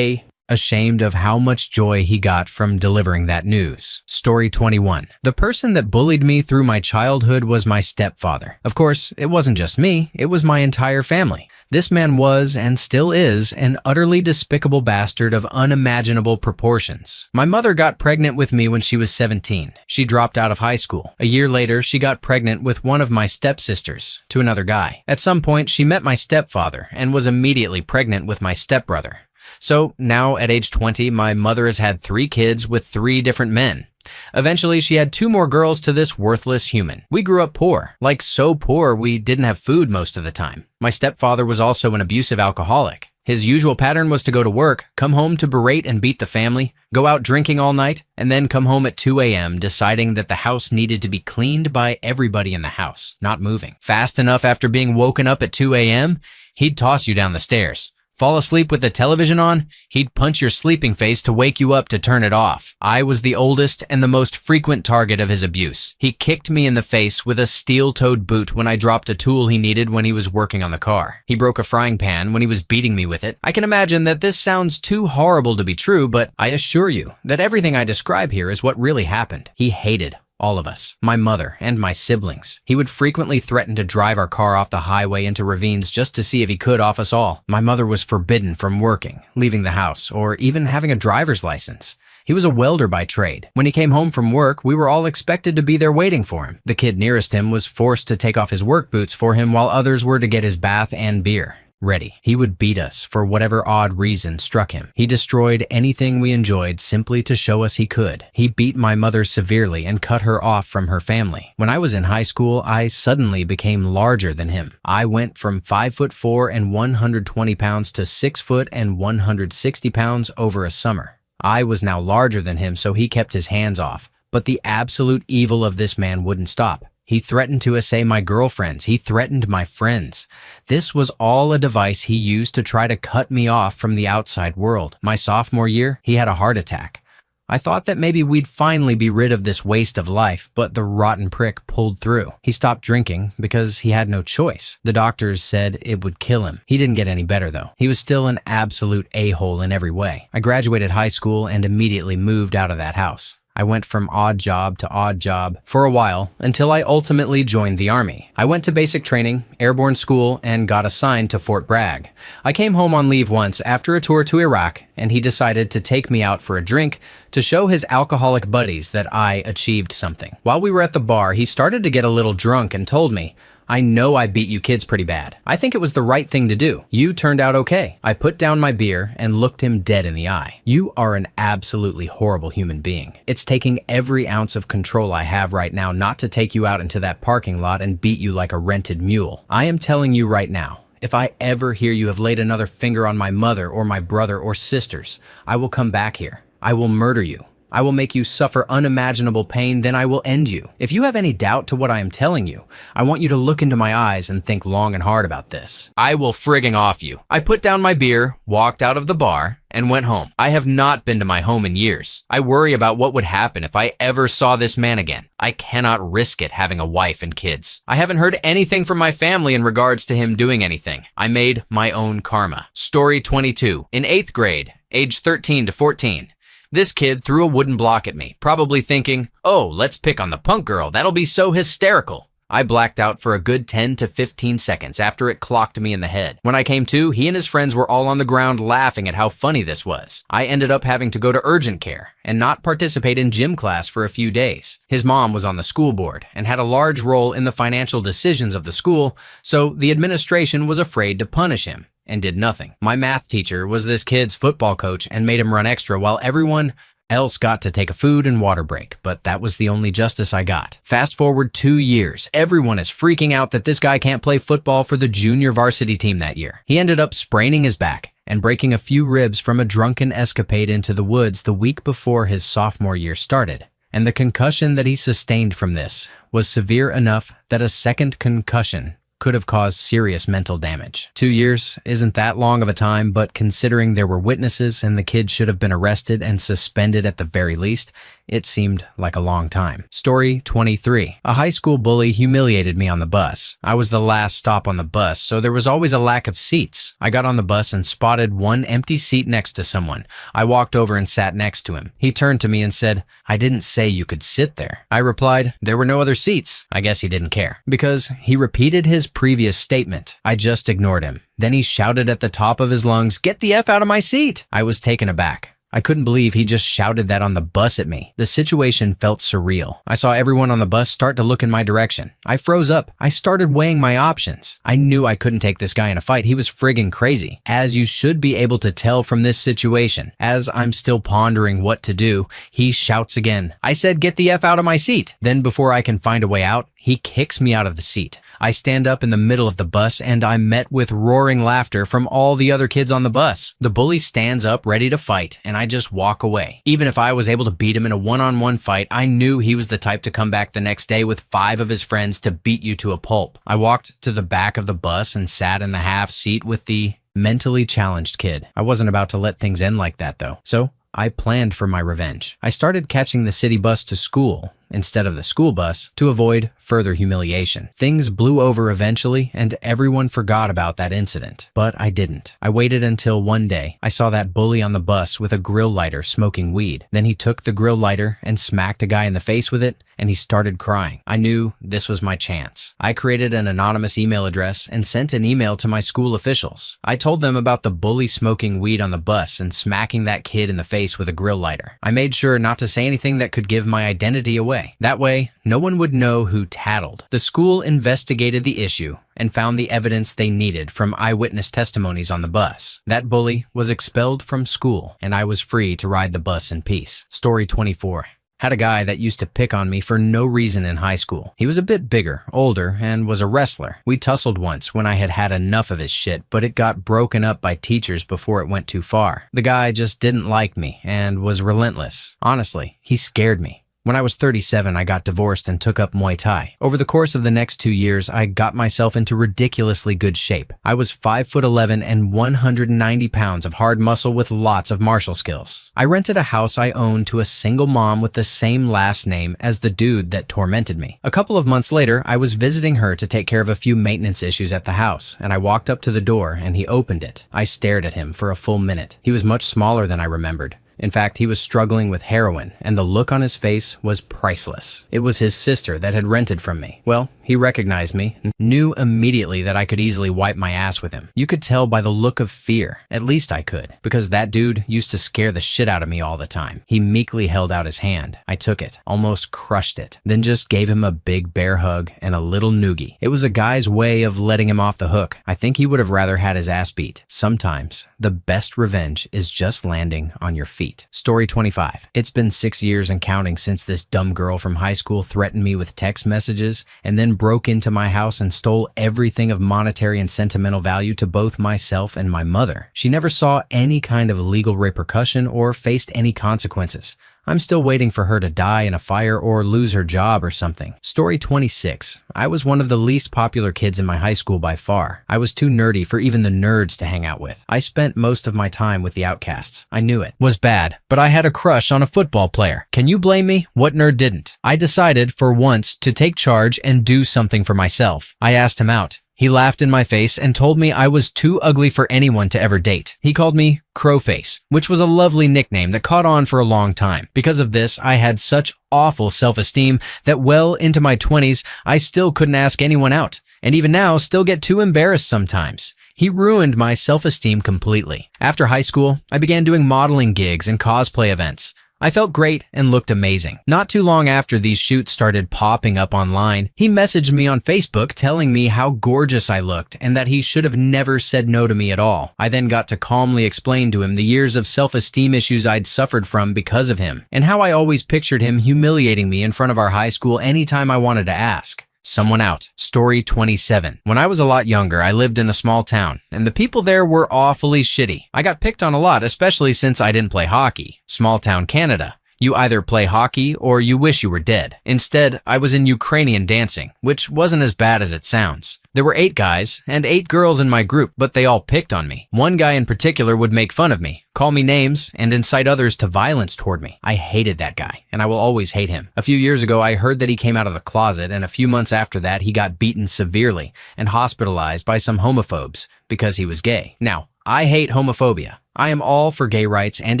ashamed of how much joy he got from delivering that news. Story 21. The person that bullied me through my childhood was my stepfather. Of course, it wasn't just me, it was my entire family. This man was, and still is, an utterly despicable bastard of unimaginable proportions. My mother got pregnant with me when she was 17. She dropped out of high school. A year later, she got pregnant with one of my stepsisters to another guy. At some point, she met my stepfather and was immediately pregnant with my stepbrother. So now at age 20, my mother has had 3 kids with 3 different men. Eventually, she had 2 more girls to this worthless human. We grew up poor, like so poor we didn't have food most of the time. My stepfather was also an abusive alcoholic. His usual pattern was to go to work, come home to berate and beat the family, go out drinking all night, and then come home at 2 a.m. deciding that the house needed to be cleaned by everybody in the house, not moving. Fast enough after being woken up at 2 a.m., he'd toss you down the stairs. Fall asleep with the television on, he'd punch your sleeping face to wake you up to turn it off. I was the oldest and the most frequent target of his abuse. He kicked me in the face with a steel-toed boot when I dropped a tool he needed when he was working on the car. He broke a frying pan when he was beating me with it. I can imagine that this sounds too horrible to be true, but I assure you that everything I describe here is what really happened. He hated all of us, my mother and my siblings. He would frequently threaten to drive our car off the highway into ravines just to see if he could off us all. My mother was forbidden from working, leaving the house, or even having a driver's license. He was a welder by trade. When he came home from work, we were all expected to be there waiting for him. The kid nearest him was forced to take off his work boots for him while others were to get his bath and beer. ready. He would beat us for whatever odd reason struck him. He destroyed anything we enjoyed simply to show us he could. He beat my mother severely and cut her off from her family. When I was in high school, I suddenly became larger than him. I went from 5'4" and 120 pounds to 6 foot and 160 pounds over a summer. I was now larger than him, so he kept his hands off. But the absolute evil of this man wouldn't stop. He threatened to assay my girlfriends. He threatened my friends. This was all a device he used to try to cut me off from the outside world. My sophomore year, he had a heart attack. I thought that maybe we'd finally be rid of this waste of life, but the rotten prick pulled through. He stopped drinking because he had no choice. The doctors said it would kill him. He didn't get any better though. He was still an absolute a-hole in every way. I graduated high school and immediately moved out of that house. I went from odd job to odd job for a while until I ultimately joined the Army. I went to basic training, airborne school, and got assigned to Fort Bragg. I came home on leave once after a tour to Iraq, and he decided to take me out for a drink to show his alcoholic buddies that I achieved something. While we were at the bar, he started to get a little drunk and told me, "I know I beat you kids pretty bad. I think it was the right thing to do. You turned out okay." I put down my beer and looked him dead in the eye. "You are an absolutely horrible human being. It's taking every ounce of control I have right now not to take you out into that parking lot and beat you like a rented mule. I am telling you right now, if I ever hear you have laid another finger on my mother or my brother or sisters, I will come back here. I will murder you. I will make you suffer unimaginable pain, then I will end you. If you have any doubt to what I am telling you, I want you to look into my eyes and think long and hard about this. I will frigging off you." I put down my beer, walked out of the bar, and went home. I have not been to my home in years. I worry about what would happen if I ever saw this man again. I cannot risk it having a wife and kids. I haven't heard anything from my family in regards to him doing anything. I made my own karma. Story 22. In 8th grade, age 13 to 14, this kid threw a wooden block at me, probably thinking, "Oh, let's pick on the punk girl. That'll be so hysterical." I blacked out for a good 10 to 15 seconds after it clocked me in the head. When I came to, he and his friends were all on the ground laughing at how funny this was. I ended up having to go to urgent care and not participate in gym class for a few days. His mom was on the school board and had a large role in the financial decisions of the school, so the administration was afraid to punish him and did nothing. My math teacher was this kid's football coach and made him run extra while everyone else got to take a food and water break, but that was the only justice I got. Fast forward 2 years, everyone is freaking out that this guy can't play football for the junior varsity team that year. He ended up spraining his back and breaking a few ribs from a drunken escapade into the woods the week before his sophomore year started. And the concussion that he sustained from this was severe enough that a second concussion could have caused serious mental damage. 2 years isn't that long of a time, but considering there were witnesses and the kid should have been arrested and suspended at the very least, it seemed like a long time. Story 23. A high school bully humiliated me on the bus. I was the last stop on the bus, so there was always a lack of seats. I got on the bus and spotted one empty seat next to someone. I walked over and sat next to him. He turned to me and said, "I didn't say you could sit there." I replied, "There were no other seats." I guess he didn't care. Because he repeated his previous statement, I just ignored him. Then he shouted at the top of his lungs, "Get the F out of my seat!" I was taken aback. I couldn't believe he just shouted that on the bus at me. The situation felt surreal. I saw everyone on the bus start to look in my direction. I froze up. I started weighing my options. I knew I couldn't take this guy in a fight. He was friggin' crazy, as you should be able to tell from this situation. As I'm still pondering what to do, he shouts again. I said, "Get the F out of my seat." Then before I can find a way out, he kicks me out of the seat. I stand up in the middle of the bus and I'm met with roaring laughter from all the other kids on the bus. The bully stands up ready to fight and I just walk away. Even if I was able to beat him in a one-on-one fight, I knew he was the type to come back the next day with 5 of his friends to beat you to a pulp. I walked to the back of the bus and sat in the half seat with the mentally challenged kid. I wasn't about to let things end like that though. So I planned for my revenge. I started catching the city bus to school instead of the school bus to avoid further humiliation. Things blew over eventually and everyone forgot about that incident, but I didn't. I waited until one day I saw that bully on the bus with a grill lighter smoking weed. Then he took the grill lighter and smacked a guy in the face with it and he started crying. I knew this was my chance. I created an anonymous email address and sent an email to my school officials. I told them about the bully smoking weed on the bus and smacking that kid in the face with a grill lighter. I made sure not to say anything that could give my identity away. away. That way, no one would know who tattled. The school investigated the issue and found the evidence they needed from eyewitness testimonies on the bus. That bully was expelled from school, and I was free to ride the bus in peace. Story 24. Had a guy that used to pick on me for no reason in high school. He was a bit bigger, older, and was a wrestler. We tussled once when I had had enough of his shit, but it got broken up by teachers before it went too far. The guy just didn't like me and was relentless. Honestly, he scared me. When I was 37, I got divorced and took up Muay Thai. Over the course of the next 2 years, I got myself into ridiculously good shape. I was 5'11" and 190 pounds of hard muscle with lots of martial skills. I rented a house I owned to a single mom with the same last name as the dude that tormented me. A couple of months later, I was visiting her to take care of a few maintenance issues at the house, and I walked up to the door and he opened it. I stared at him for a full minute. He was much smaller than I remembered. In fact, he was struggling with heroin, and the look on his face was priceless. It was his sister that had rented from me. Well, he recognized me and knew immediately that I could easily wipe my ass with him. You could tell by the look of fear. At least I could, because that dude used to scare the shit out of me all the time. He meekly held out his hand. I took it, almost crushed it, then just gave him a big bear hug and a little noogie. It was a guy's way of letting him off the hook. I think he would have rather had his ass beat. Sometimes, the best revenge is just landing on your feet. Story 25. It's been 6 years and counting since this dumb girl from high school threatened me with text messages and then broke into my house and stole everything of monetary and sentimental value to both myself and my mother. She never saw any kind of legal repercussion or faced any consequences. I'm still waiting for her to die in a fire or lose her job or something. Story 26. I was one of the least popular kids in my high school by far. I was too nerdy for even the nerds to hang out with. I spent most of my time with the outcasts. I knew it was bad, but I had a crush on a football player. Can you blame me? What nerd didn't? I decided for once to take charge and do something for myself. I asked him out. He laughed in my face and told me I was too ugly for anyone to ever date. He called me Crowface, which was a lovely nickname that caught on for a long time. Because of this, I had such awful self-esteem that well into my 20s, I still couldn't ask anyone out. And even now, still get too embarrassed sometimes. He ruined my self-esteem completely. After high school, I began doing modeling gigs and cosplay events. I felt great and looked amazing. Not too long after these shoots started popping up online, he messaged me on Facebook telling me how gorgeous I looked and that he should have never said no to me at all. I then got to calmly explain to him the years of self-esteem issues I'd suffered from because of him, and how I always pictured him humiliating me in front of our high school anytime I wanted to ask someone out. Story 27. When I was a lot younger, I lived in a small town, and the people there were awfully shitty. I got picked on a lot, especially since I didn't play hockey. Small town Canada. You either play hockey or you wish you were dead. Instead, I was in Ukrainian dancing, which wasn't as bad as it sounds. There were 8 guys and 8 girls in my group, but they all picked on me. One guy in particular would make fun of me, call me names, and incite others to violence toward me. I hated that guy, and I will always hate him. A few years ago, I heard that he came out of the closet, and a few months after that, he got beaten severely and hospitalized by some homophobes because he was gay. Now, I hate homophobia. I am all for gay rights and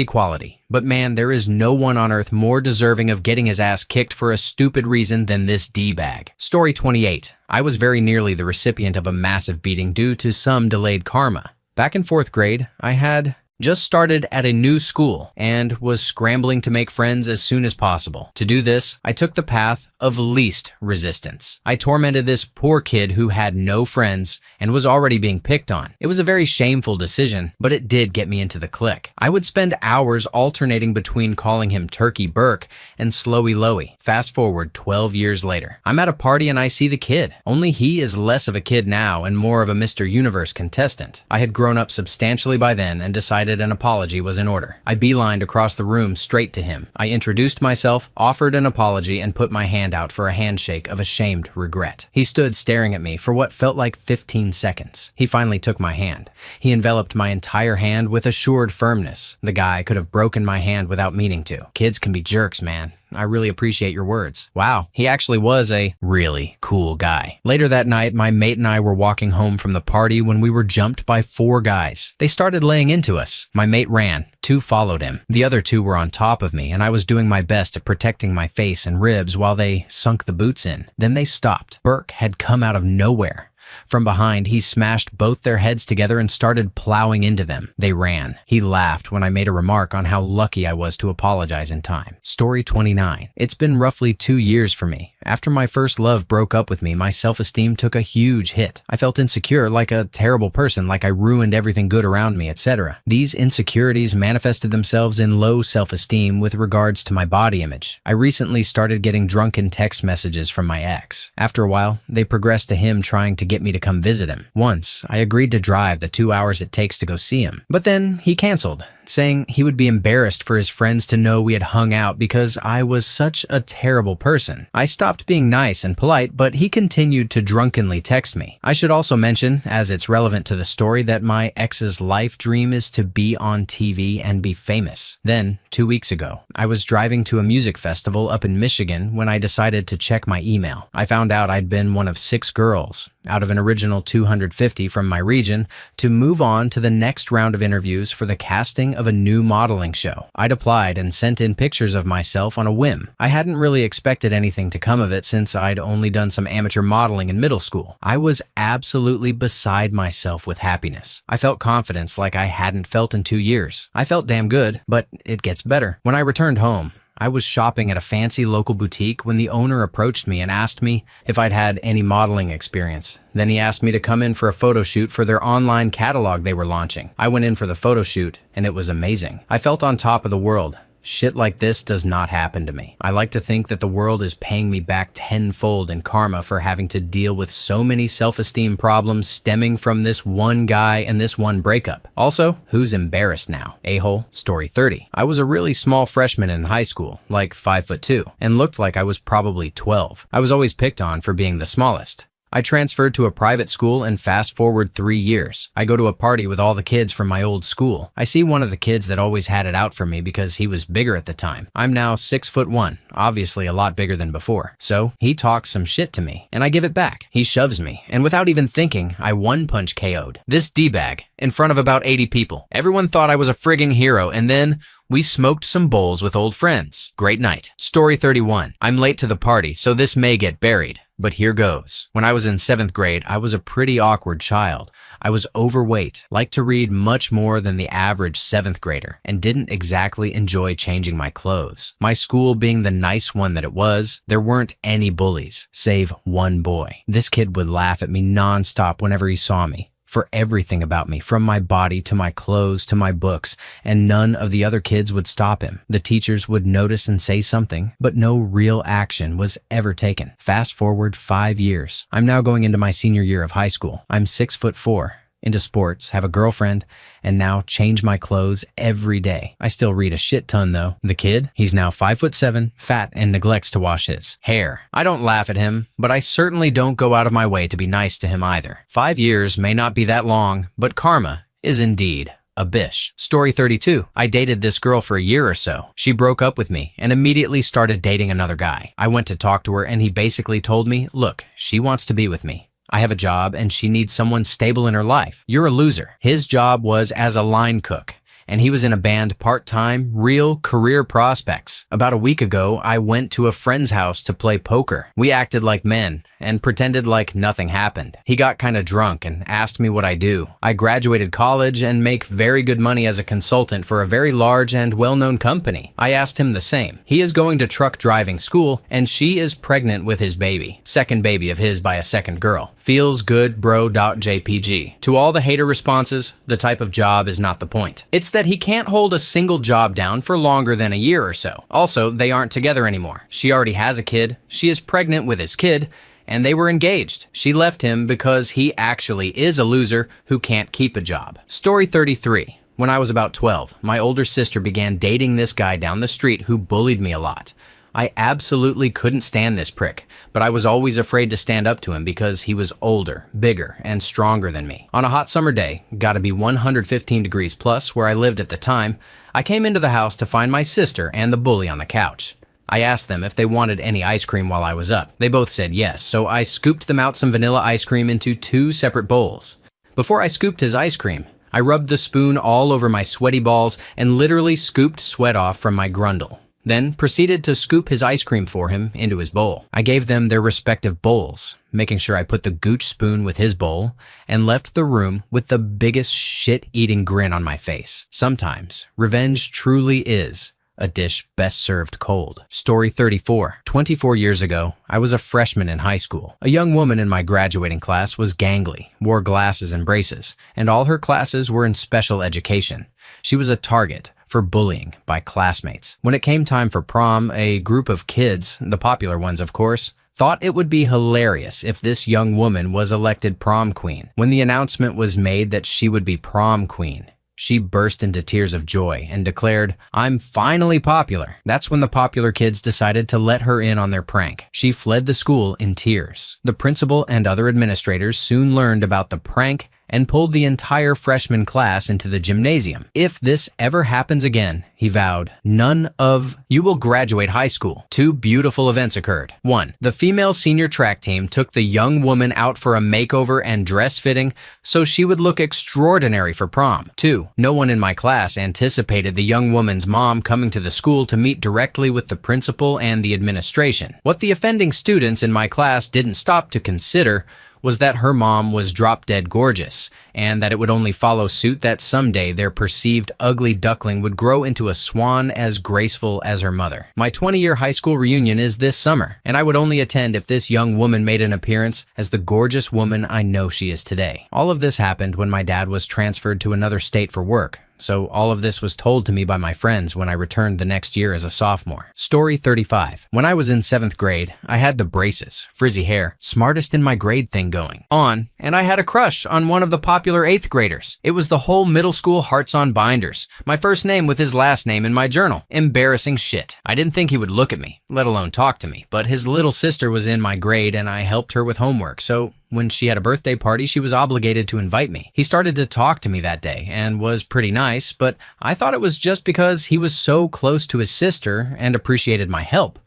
equality, but man, there is no one on earth more deserving of getting his ass kicked for a stupid reason than this D-bag. Story 28. I was very nearly the recipient of a massive beating due to some delayed karma. Back in 4th grade, I had just started at a new school and was scrambling to make friends as soon as possible. To do this, I took the path of least resistance. I tormented this poor kid who had no friends and was already being picked on. It was a very shameful decision, but it did get me into the clique. I would spend hours alternating between calling him Turkey Burke and Slowy Lowy. Fast forward 12 years later. I'm at a party and I see the kid. Only he is less of a kid now and more of a Mr. Universe contestant. I had grown up substantially by then and decided an apology was in order. I beelined across the room straight to him. I introduced myself, offered an apology, and put my hand out for a handshake of ashamed regret. He stood staring at me for what felt like 15 seconds. He finally took my hand. He enveloped my entire hand with assured firmness. The guy could have broken my hand without meaning to. Kids can be jerks, man. I really appreciate your words. Wow, he actually was a really cool guy. Later that night, my mate and I were walking home from the party when we were jumped by 4 guys. They started laying into us. My mate ran. 2 followed him. The other 2 were on top of me, and I was doing my best at protecting my face and ribs while they sunk the boots in. Then they stopped. Burke had come out of nowhere. From behind, he smashed both their heads together and started plowing into them. They ran. He laughed when I made a remark on how lucky I was to apologize in time. Story 29. It's been roughly 2 years for me. After my first love broke up with me, my self-esteem took a huge hit. I felt insecure, like a terrible person, like I ruined everything good around me, etc. These insecurities manifested themselves in low self-esteem with regards to my body image. I recently started getting drunken text messages from my ex. After a while, they progressed to him trying to get me to come visit him. Once, I agreed to drive the 2 hours it takes to go see him. But then he canceled, saying he would be embarrassed for his friends to know we had hung out because I was such a terrible person. I stopped being nice and polite, but he continued to drunkenly text me. I should also mention, as it's relevant to the story, that my ex's life dream is to be on TV and be famous. Then, 2 weeks ago, I was driving to a music festival up in Michigan when I decided to check my email. I found out I'd been one of 6 girls, out of an original 250 from my region, to move on to the next round of interviews for the casting of a new modeling show. I'd applied and sent in pictures of myself on a whim. I hadn't really expected anything to come of it since I'd only done some amateur modeling in middle school. I was absolutely beside myself with happiness. I felt confidence like I hadn't felt in 2 years. I felt damn good, but it gets better. When I returned home, I was shopping at a fancy local boutique when the owner approached me and asked me if I'd had any modeling experience. Then he asked me to come in for a photo shoot for their online catalog they were launching. I went in for the photo shoot, and it was amazing. I felt on top of the world. Shit like this does not happen to me. I like to think that the world is paying me back tenfold in karma for having to deal with so many self-esteem problems stemming from this one guy and this one breakup. Also, who's embarrassed now? A-hole. Story 30. I was a really small freshman in high school, like 5'2", and looked like I was probably 12. I was always picked on for being the smallest. I transferred to a private school and fast forward 3 years. I go to a party with all the kids from my old school. I see one of the kids that always had it out for me because he was bigger at the time. I'm now 6'1", obviously a lot bigger than before. So he talks some shit to me, and I give it back. He shoves me, and without even thinking, I one-punch KO'd this D-bag in front of about 80 people. Everyone thought I was a frigging hero, and then we smoked some bowls with old friends. Great night. Story 31. I'm late to the party, so this may get buried. But here goes. When I was in 7th grade, I was a pretty awkward child. I was overweight, liked to read much more than the average 7th grader, and didn't exactly enjoy changing my clothes. My school being the nice one that it was, there weren't any bullies, save one boy. This kid would laugh at me nonstop whenever he saw me. For everything about me, from my body to my clothes to my books, and none of the other kids would stop him. The teachers would notice and say something, but no real action was ever taken. Fast forward 5 years. I'm now going into my senior year of high school. I'm 6'4", into sports, have a girlfriend, and now change my clothes every day. I still read a shit ton though. The kid, he's now 5'7", fat, and neglects to wash his hair. I don't laugh at him, but I certainly don't go out of my way to be nice to him either. 5 years may not be that long, but karma is indeed a bish. Story 32. I dated this girl for a year or so. She broke up with me and immediately started dating another guy. I went to talk to her and he basically told me, look, she wants to be with me. I have a job and she needs someone stable in her life. You're a loser. His job was as a line cook, and he was in a band part-time, real career prospects. About a week ago, I went to a friend's house to play poker. We acted like men and pretended like nothing happened. He got kind of drunk and asked me what I do. I graduated college and make very good money as a consultant for a very large and well-known company. I asked him the same. He is going to truck driving school, and she is pregnant with his baby. Second baby of his by a second girl. Feels good bro.jpg. To all the hater responses, the type of job is not the point. It's that he can't hold a single job down for longer than a year or so. Also, they aren't together anymore. She already has a kid, she is pregnant with his kid, and they were engaged. She left him because he actually is a loser who can't keep a job. Story 33. When I was about 12, my older sister began dating this guy down the street who bullied me a lot. I absolutely couldn't stand this prick, but I was always afraid to stand up to him because he was older, bigger, and stronger than me. On a hot summer day, gotta be 115 degrees plus where I lived at the time, I came into the house to find my sister and the bully on the couch. I asked them if they wanted any ice cream while I was up. They both said yes, so I scooped them out some vanilla ice cream into 2 separate bowls. Before I scooped his ice cream, I rubbed the spoon all over my sweaty balls and literally scooped sweat off from my grundle. then proceeded to scoop his ice cream for him into his bowl. I gave them their respective bowls, making sure I put the gooch spoon with his bowl, and left the room with the biggest shit-eating grin on my face. Sometimes, revenge truly is a dish best served cold. Story 34. 24 years ago, I was a freshman in high school. A young woman in my graduating class was gangly, wore glasses and braces, and all her classes were in special education. She was a target for bullying by classmates. When it came time for prom, a group of kids, the popular ones of course, thought it would be hilarious if this young woman was elected prom queen. When the announcement was made that she would be prom queen, she burst into tears of joy and declared, "I'm finally popular." That's when the popular kids decided to let her in on their prank. She fled the school in tears. The principal and other administrators soon learned about the prank and pulled the entire freshman class into the gymnasium. "If this ever happens again," he vowed, "you will graduate high school." Two beautiful events occurred. 1. The female senior track team took the young woman out for a makeover and dress fitting so she would look extraordinary for prom. 2. No one in my class anticipated the young woman's mom coming to the school to meet directly with the principal and the administration. What the offending students in my class didn't stop to consider was that her mom was drop-dead gorgeous, and that it would only follow suit that someday their perceived ugly duckling would grow into a swan as graceful as her mother. My 20-year high school reunion is this summer, and I would only attend if this young woman made an appearance as the gorgeous woman I know she is today. All of this happened when my dad was transferred to another state for work, so all of this was told to me by my friends when I returned the next year as a sophomore. Story 35. When I was in 7th grade, I had the braces, frizzy hair, smartest in my grade thing going on, and I had a crush on one of the popular 8th graders. It was the whole middle school hearts on binders. My first name with his last name in my journal. Embarrassing shit. I didn't think he would look at me, let alone talk to me, but his little sister was in my grade and I helped her with homework, so when she had a birthday party, she was obligated to invite me. He started to talk to me that day and was pretty nice, but I thought it was just because he was so close to his sister and appreciated my help.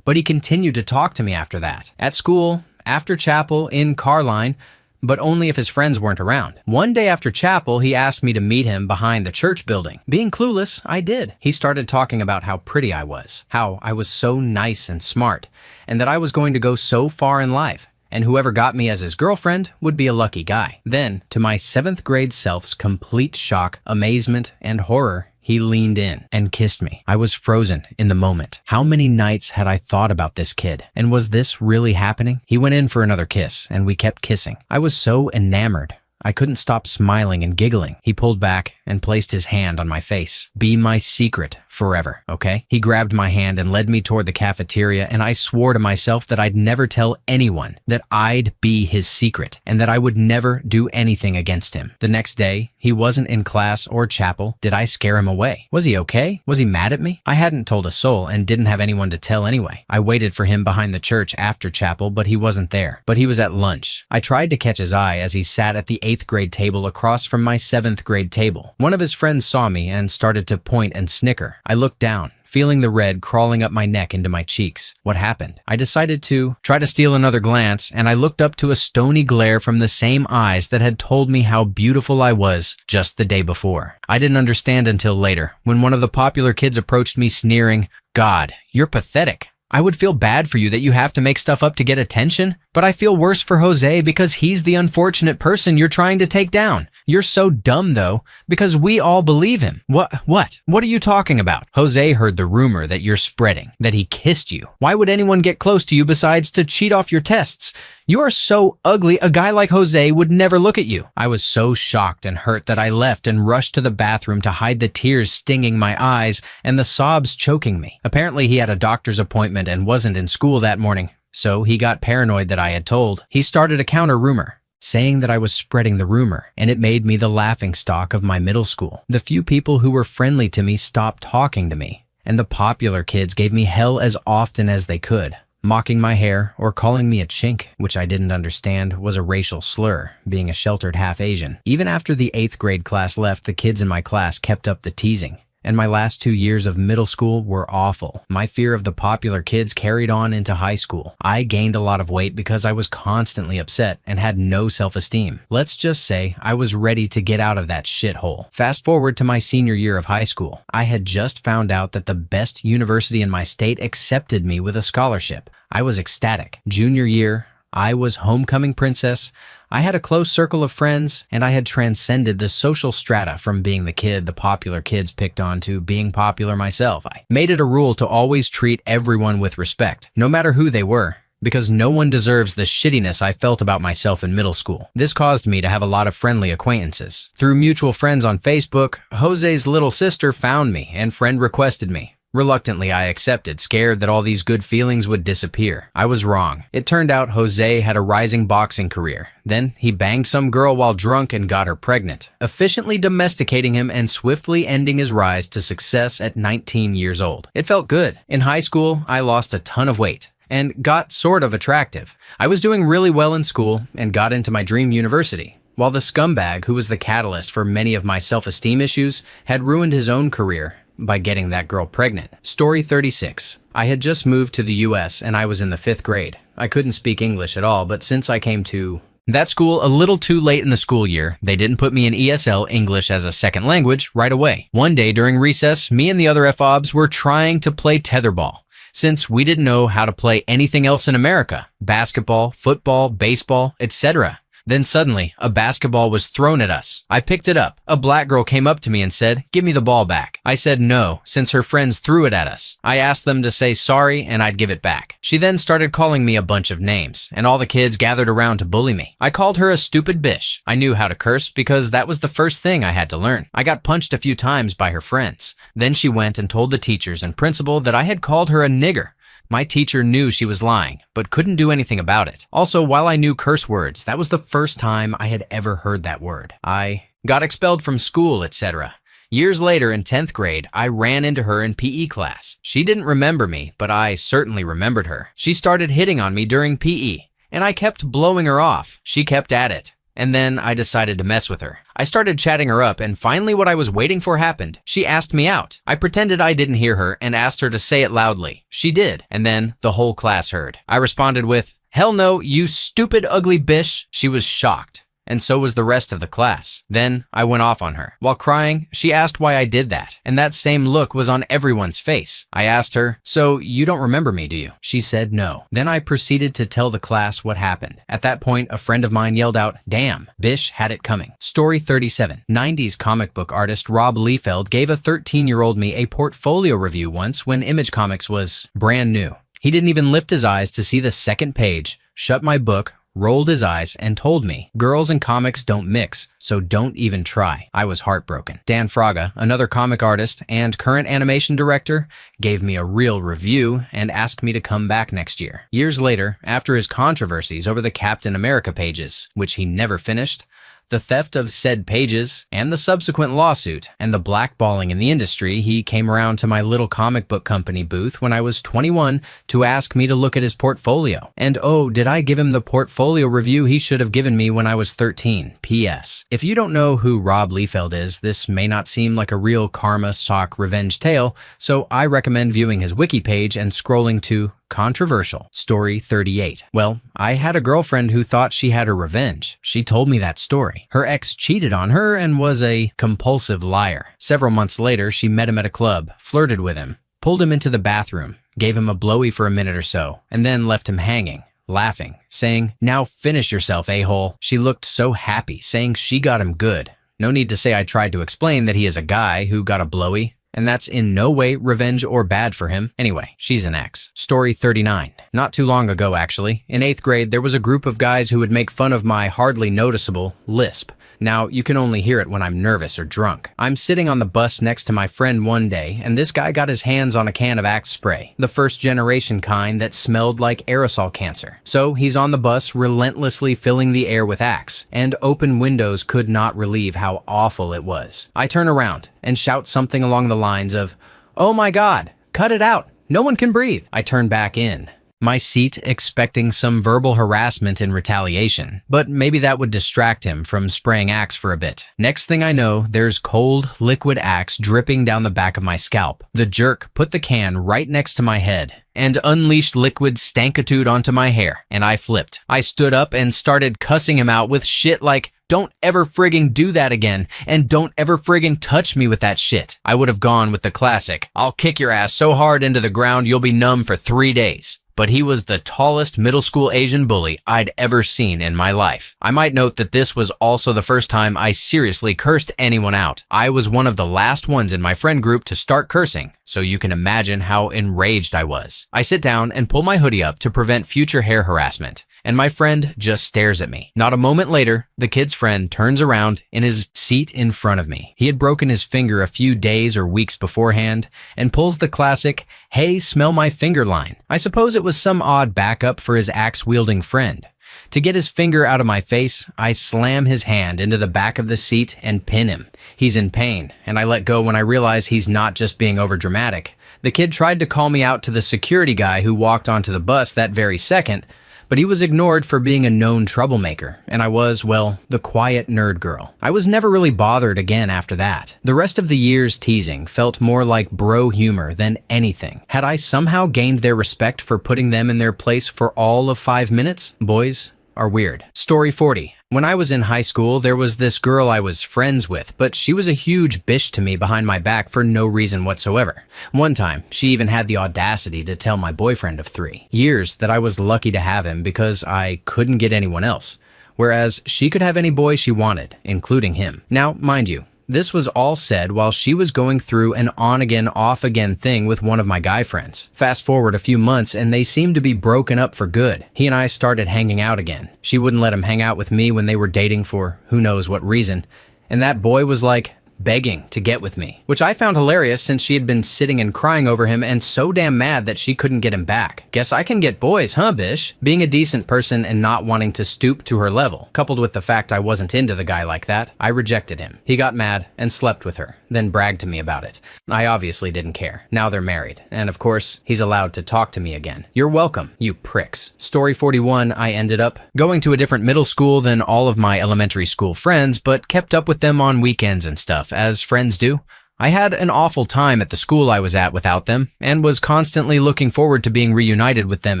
But he continued to talk to me after that. At school, after chapel, in car line, but only if his friends weren't around. One day after chapel, he asked me to meet him behind the church building. Being clueless, I did. He started talking about how pretty I was, how I was so nice and smart, and that I was going to go so far in life, and whoever got me as his girlfriend would be a lucky guy. Then, to my 7th grade self's complete shock, amazement, and horror, he leaned in and kissed me. I was frozen in the moment. How many nights had I thought about this kid? And was this really happening? He went in for another kiss, and we kept kissing. I was so enamored. I couldn't stop smiling and giggling. He pulled back and placed his hand on my face. "Be my secret forever, okay?" He grabbed my hand and led me toward the cafeteria, and I swore to myself that I'd never tell anyone, that I'd be his secret, and that I would never do anything against him. The next day, he wasn't in class or chapel. Did I scare him away? Was he okay? Was he mad at me? I hadn't told a soul and didn't have anyone to tell anyway. I waited for him behind the church after chapel, but he wasn't there. But he was at lunch. I tried to catch his eye as he sat at the 8th grade table across from my 7th grade table. One of his friends saw me and started to point and snicker. I looked down, feeling the red crawling up my neck into my cheeks. What happened? I decided to try to steal another glance, and I looked up to a stony glare from the same eyes that had told me how beautiful I was just the day before. I didn't understand until later, when one of the popular kids approached me sneering, "God, you're pathetic. I would feel bad for you that you have to make stuff up to get attention, but I feel worse for Jose because he's the unfortunate person you're trying to take down. You're so dumb, though, because we all believe him." What are you talking about? Jose heard the rumor that you're spreading, that he kissed you. Why would anyone get close to you besides to cheat off your tests? You are so ugly, a guy like Jose would never look at you. I was so shocked and hurt that I left and rushed to the bathroom to hide the tears stinging my eyes and the sobs choking me. Apparently, he had a doctor's appointment and wasn't in school that morning, so he got paranoid that I had told. He started a counter rumor, saying that I was spreading the rumor, and it made me the laughingstock of my middle school. The few people who were friendly to me stopped talking to me, and the popular kids gave me hell as often as they could, mocking my hair or calling me a chink, which I didn't understand was a racial slur, being a sheltered half Asian. Even after the 8th grade class left, the kids in my class kept up the teasing. And my last 2 years of middle school were awful. My fear of the popular kids carried on into high school. I gained a lot of weight because I was constantly upset and had no self-esteem. Let's just say I was ready to get out of that shithole. Fast forward to my senior year of high school. I had just found out that the best university in my state accepted me with a scholarship. I was ecstatic. Junior year, I was homecoming princess. I had a close circle of friends, and I had transcended the social strata from being the kid the popular kids picked on to being popular myself. I made it a rule to always treat everyone with respect, no matter who they were, because no one deserves the shittiness I felt about myself in middle school. This caused me to have a lot of friendly acquaintances. Through mutual friends on Facebook, Jose's little sister found me and friend requested me. Reluctantly, I accepted, scared that all these good feelings would disappear. I was wrong. It turned out Jose had a rising boxing career. Then he banged some girl while drunk and got her pregnant, efficiently domesticating him and swiftly ending his rise to success at 19 years old. It felt good. In high school, I lost a ton of weight and got sort of attractive. I was doing really well in school and got into my dream university, while the scumbag who was the catalyst for many of my self-esteem issues had ruined his own career by getting that girl pregnant. Story 36. I had just moved to the US and I was in the 5th grade. I couldn't speak English at all, but since I came to that school a little too late in the school year, they didn't put me in ESL, English as a second language, right away. One day during recess, me and the other FOBs were trying to play tetherball, since we didn't know how to play anything else in America: basketball, football, baseball, etc. Then suddenly, a basketball was thrown at us. I picked it up. A black girl came up to me and said, "Give me the ball back." I said no, since her friends threw it at us. I asked them to say sorry and I'd give it back. She then started calling me a bunch of names, and all the kids gathered around to bully me. I called her a stupid bitch. I knew how to curse because that was the first thing I had to learn. I got punched a few times by her friends. Then she went and told the teachers and principal that I had called her a nigger. My teacher knew she was lying, but couldn't do anything about it. Also, while I knew curse words, that was the first time I had ever heard that word. I got expelled from school, etc. Years later, in 10th grade, I ran into her in PE class. She didn't remember me, but I certainly remembered her. She started hitting on me during PE, and I kept blowing her off. She kept at it. And then I decided to mess with her. I started chatting her up, and finally what I was waiting for happened. She asked me out. I pretended I didn't hear her and asked her to say it loudly. She did, and then the whole class heard. I responded with, "Hell no, you stupid ugly bitch." She was shocked, and so was the rest of the class. Then I went off on her. While crying, she asked why I did that, and that same look was on everyone's face. I asked her, "So you don't remember me, do you?" She said no. Then I proceeded to tell the class what happened. At that point, a friend of mine yelled out, "Damn, Bish had it coming." Story 37. 90s comic book artist Rob Liefeld gave a 13-year-old me a portfolio review once when Image Comics was brand new. He didn't even lift his eyes to see the second page, shut my book, rolled his eyes, and told me, "Girls and comics don't mix, so don't even try." I was heartbroken. Dan Fraga, another comic artist and current animation director, gave me a real review and asked me to come back next year. Years later, after his controversies over the Captain America pages, which he never finished, the theft of said pages, and the subsequent lawsuit, and the blackballing in the industry, he came around to my little comic book company booth when I was 21 to ask me to look at his portfolio. And oh, did I give him the portfolio review he should have given me when I was 13. P.S. If you don't know who Rob Liefeld is, this may not seem like a real karma sock revenge tale, so I recommend viewing his wiki page and scrolling to controversial. Story 38. Well, I had a girlfriend who thought she had her revenge. She told me that story. Her ex cheated on her and was a compulsive liar. Several months later, she met him at a club, flirted with him, pulled him into the bathroom, gave him a blowy for a minute or so, and then left him hanging, laughing, saying, "Now finish yourself, a-hole." She looked so happy, saying she got him good. No need to say I tried to explain that he is a guy who got a blowy, and that's in no way revenge or bad for him. Anyway, she's an ex. Story 39. Not too long ago, actually, in 8th grade, there was a group of guys who would make fun of my hardly noticeable lisp. Now, you can only hear it when I'm nervous or drunk. I'm sitting on the bus next to my friend one day, and this guy got his hands on a can of Axe spray, the first generation kind that smelled like aerosol cancer. So he's on the bus relentlessly filling the air with Axe, and open windows could not relieve how awful it was. I turn around and shout something along the lines of, "Oh my God, cut it out. No one can breathe." I turn back in, my seat expecting some verbal harassment in retaliation, but maybe that would distract him from spraying Axe for a bit. Next thing I know, there's cold, liquid Axe dripping down the back of my scalp. The jerk put the can right next to my head and unleashed liquid stankitude onto my hair, and I flipped. I stood up and started cussing him out with shit like, "Don't ever frigging do that again, and don't ever frigging touch me with that shit." I would have gone with the classic, "I'll kick your ass so hard into the ground you'll be numb for 3 days." But he was the tallest middle school Asian bully I'd ever seen in my life. I might note that this was also the first time I seriously cursed anyone out. I was one of the last ones in my friend group to start cursing, so you can imagine how enraged I was. I sit down and pull my hoodie up to prevent future hair harassment, and my friend just stares at me. Not a moment later, the kid's friend turns around in his seat in front of me. He had broken his finger a few days or weeks beforehand and pulls the classic, "Hey, smell my finger" line. I suppose it was some odd backup for his axe-wielding friend. To get his finger out of my face, I slam his hand into the back of the seat and pin him. He's in pain, and I let go when I realize he's not just being overdramatic. The kid tried to call me out to the security guy who walked onto the bus that very second, but he was ignored for being a known troublemaker, and I was, well, the quiet nerd girl. I was never really bothered again after that. The rest of the year's teasing felt more like bro humor than anything. Had I somehow gained their respect for putting them in their place for all of 5 minutes? Boys are weird. Story 40. When I was in high school, there was this girl I was friends with, but she was a huge bitch to me behind my back for no reason whatsoever. One time, she even had the audacity to tell my boyfriend of 3 years that I was lucky to have him because I couldn't get anyone else, whereas she could have any boy she wanted, including him. Now, mind you, this was all said while she was going through an on-again, off-again thing with one of my guy friends. Fast forward a few months and they seemed to be broken up for good. He and I started hanging out again. She wouldn't let him hang out with me when they were dating for who knows what reason. And that boy was like begging to get with me, which I found hilarious since she had been sitting and crying over him and so damn mad that she couldn't get him back. Guess I can get boys, huh, bish? Being a decent person and not wanting to stoop to her level, coupled with the fact I wasn't into the guy like that, I rejected him. He got mad and slept with her, then bragged to me about it. I obviously didn't care. Now they're married, and of course, he's allowed to talk to me again. You're welcome, you pricks. Story 41, I ended up going to a different middle school than all of my elementary school friends, but kept up with them on weekends and stuff, as friends do. I had an awful time at the school I was at without them, and was constantly looking forward to being reunited with them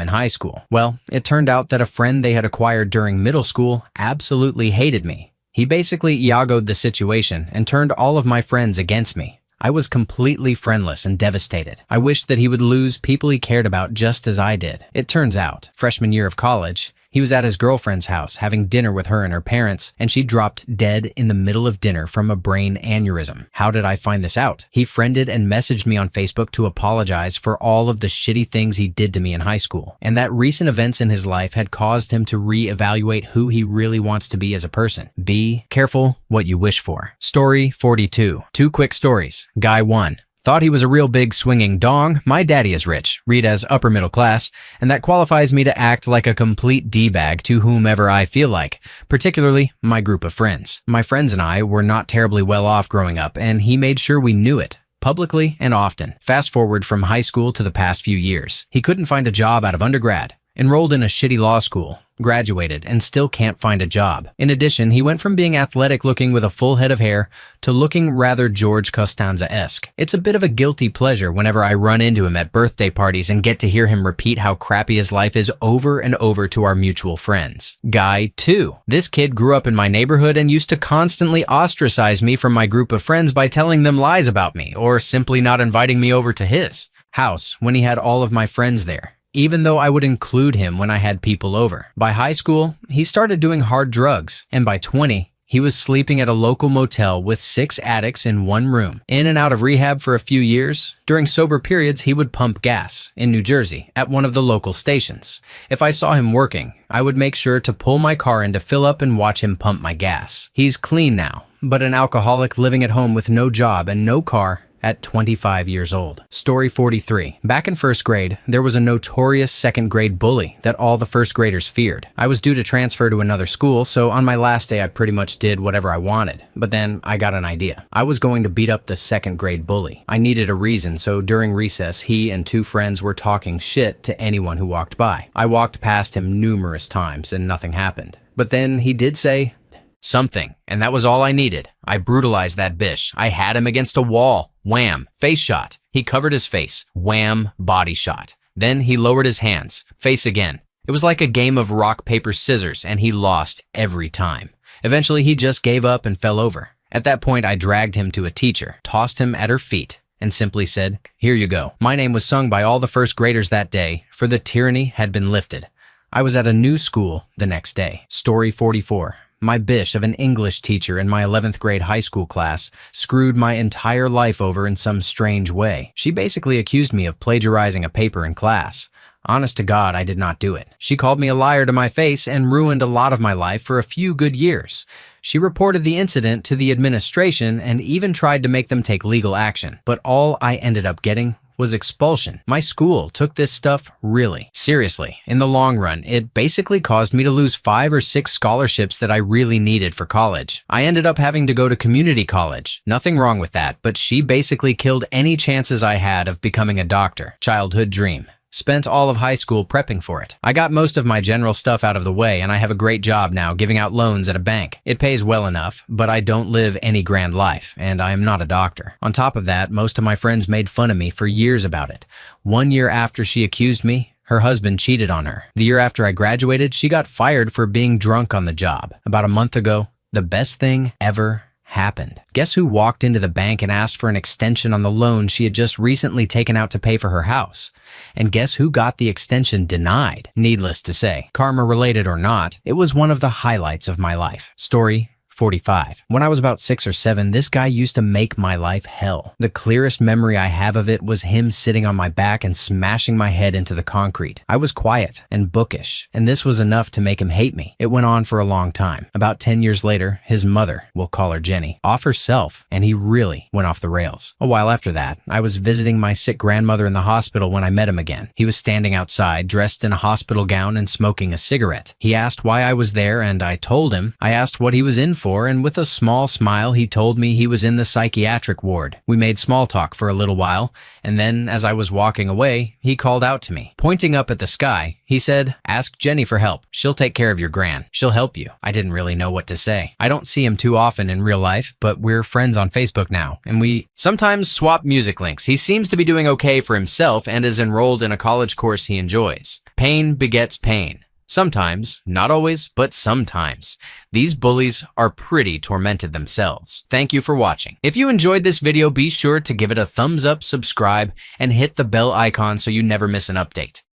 in high school. Well, it turned out that a friend they had acquired during middle school absolutely hated me. He basically Iago'd the situation and turned all of my friends against me. I was completely friendless and devastated. I wished that he would lose people he cared about just as I did. It turns out, freshman year of college, he was at his girlfriend's house having dinner with her and her parents, and she dropped dead in the middle of dinner from a brain aneurysm. How did I find this out? He friended and messaged me on Facebook to apologize for all of the shitty things he did to me in high school, and that recent events in his life had caused him to re-evaluate who he really wants to be as a person. Be careful what you wish for. Story 42. 2 quick stories. Guy 1. Thought he was a real big swinging dong. My daddy is rich, read as upper middle class, and that qualifies me to act like a complete D-bag to whomever I feel like, particularly my group of friends. My friends and I were not terribly well off growing up, and he made sure we knew it, publicly and often. Fast forward from high school to the past few years. He couldn't find a job out of undergrad, enrolled in a shitty law school, graduated, and still can't find a job. In addition, he went from being athletic looking with a full head of hair to looking rather George Costanza-esque. It's a bit of a guilty pleasure whenever I run into him at birthday parties and get to hear him repeat how crappy his life is over and over to our mutual friends. Guy 2. This kid grew up in my neighborhood and used to constantly ostracize me from my group of friends by telling them lies about me or simply not inviting me over to his house when he had all of my friends there, even though I would include him when I had people over. By high school, he started doing hard drugs, and by 20, he was sleeping at a local motel with 6 addicts in one room. In and out of rehab for a few years, during sober periods, he would pump gas in New Jersey at one of the local stations. If I saw him working, I would make sure to pull my car in to fill up and watch him pump my gas. He's clean now, but an alcoholic living at home with no job and no car at 25 years old. Story 43. Back in first grade, there was a notorious second grade bully that all the first graders feared. I was due to transfer to another school, so on my last day I pretty much did whatever I wanted. But then I got an idea. I was going to beat up the second grade bully. I needed a reason, so during recess, he and two friends were talking shit to anyone who walked by. I walked past him numerous times and nothing happened. But then he did say something, and that was all I needed. I brutalized that bish. I had him against a wall. Wham! Face shot. He covered his face. Wham! Body shot. Then he lowered his hands. Face again. It was like a game of rock, paper, scissors, and he lost every time. Eventually, he just gave up and fell over. At that point, I dragged him to a teacher, tossed him at her feet, and simply said, "Here you go." My name was sung by all the first graders that day, for the tyranny had been lifted. I was at a new school the next day. Story 44. My bish of an English teacher in my 11th grade high school class screwed my entire life over in some strange way. She basically accused me of plagiarizing a paper in class. Honest to God, I did not do it. She called me a liar to my face and ruined a lot of my life for a few good years. She reported the incident to the administration and even tried to make them take legal action. But all I ended up getting was expulsion. My school took this stuff really seriously. In the long run, it basically caused me to lose 5 or 6 scholarships that I really needed for college. I ended up having to go to community college. Nothing wrong with that, but she basically killed any chances I had of becoming a doctor. Childhood dream. Spent all of high school prepping for it. I got most of my general stuff out of the way, and I have a great job now giving out loans at a bank. It pays well enough, but I don't live any grand life, and I am not a doctor. On top of that, most of my friends made fun of me for years about it. 1 year after she accused me, her husband cheated on her. The year after I graduated, she got fired for being drunk on the job. About a month ago, the best thing ever happened. Guess who walked into the bank and asked for an extension on the loan she had just recently taken out to pay for her house? And guess who got the extension denied? Needless to say, karma related or not, it was one of the highlights of my life. Story 45. When I was about 6 or 7, this guy used to make my life hell. The clearest memory I have of it was him sitting on my back and smashing my head into the concrete. I was quiet and bookish, and this was enough to make him hate me. It went on for a long time. About 10 years later, his mother, we'll call her Jenny, off herself, and he really went off the rails. A while after that, I was visiting my sick grandmother in the hospital when I met him again. He was standing outside, dressed in a hospital gown and smoking a cigarette. He asked why I was there, and I told him. I asked what he was in for, and with a small smile, he told me he was in the psychiatric ward. We made small talk for a little while, and then as I was walking away, he called out to me. Pointing up at the sky, he said, "Ask Jenny for help. She'll take care of your gran. She'll help you." I didn't really know what to say. I don't see him too often in real life, but we're friends on Facebook now, and we sometimes swap music links. He seems to be doing okay for himself and is enrolled in a college course he enjoys. Pain begets pain. Sometimes, not always, but sometimes. These bullies are pretty tormented themselves. Thank you for watching. If you enjoyed this video, be sure to give it a thumbs up, subscribe, and hit the bell icon so you never miss an update.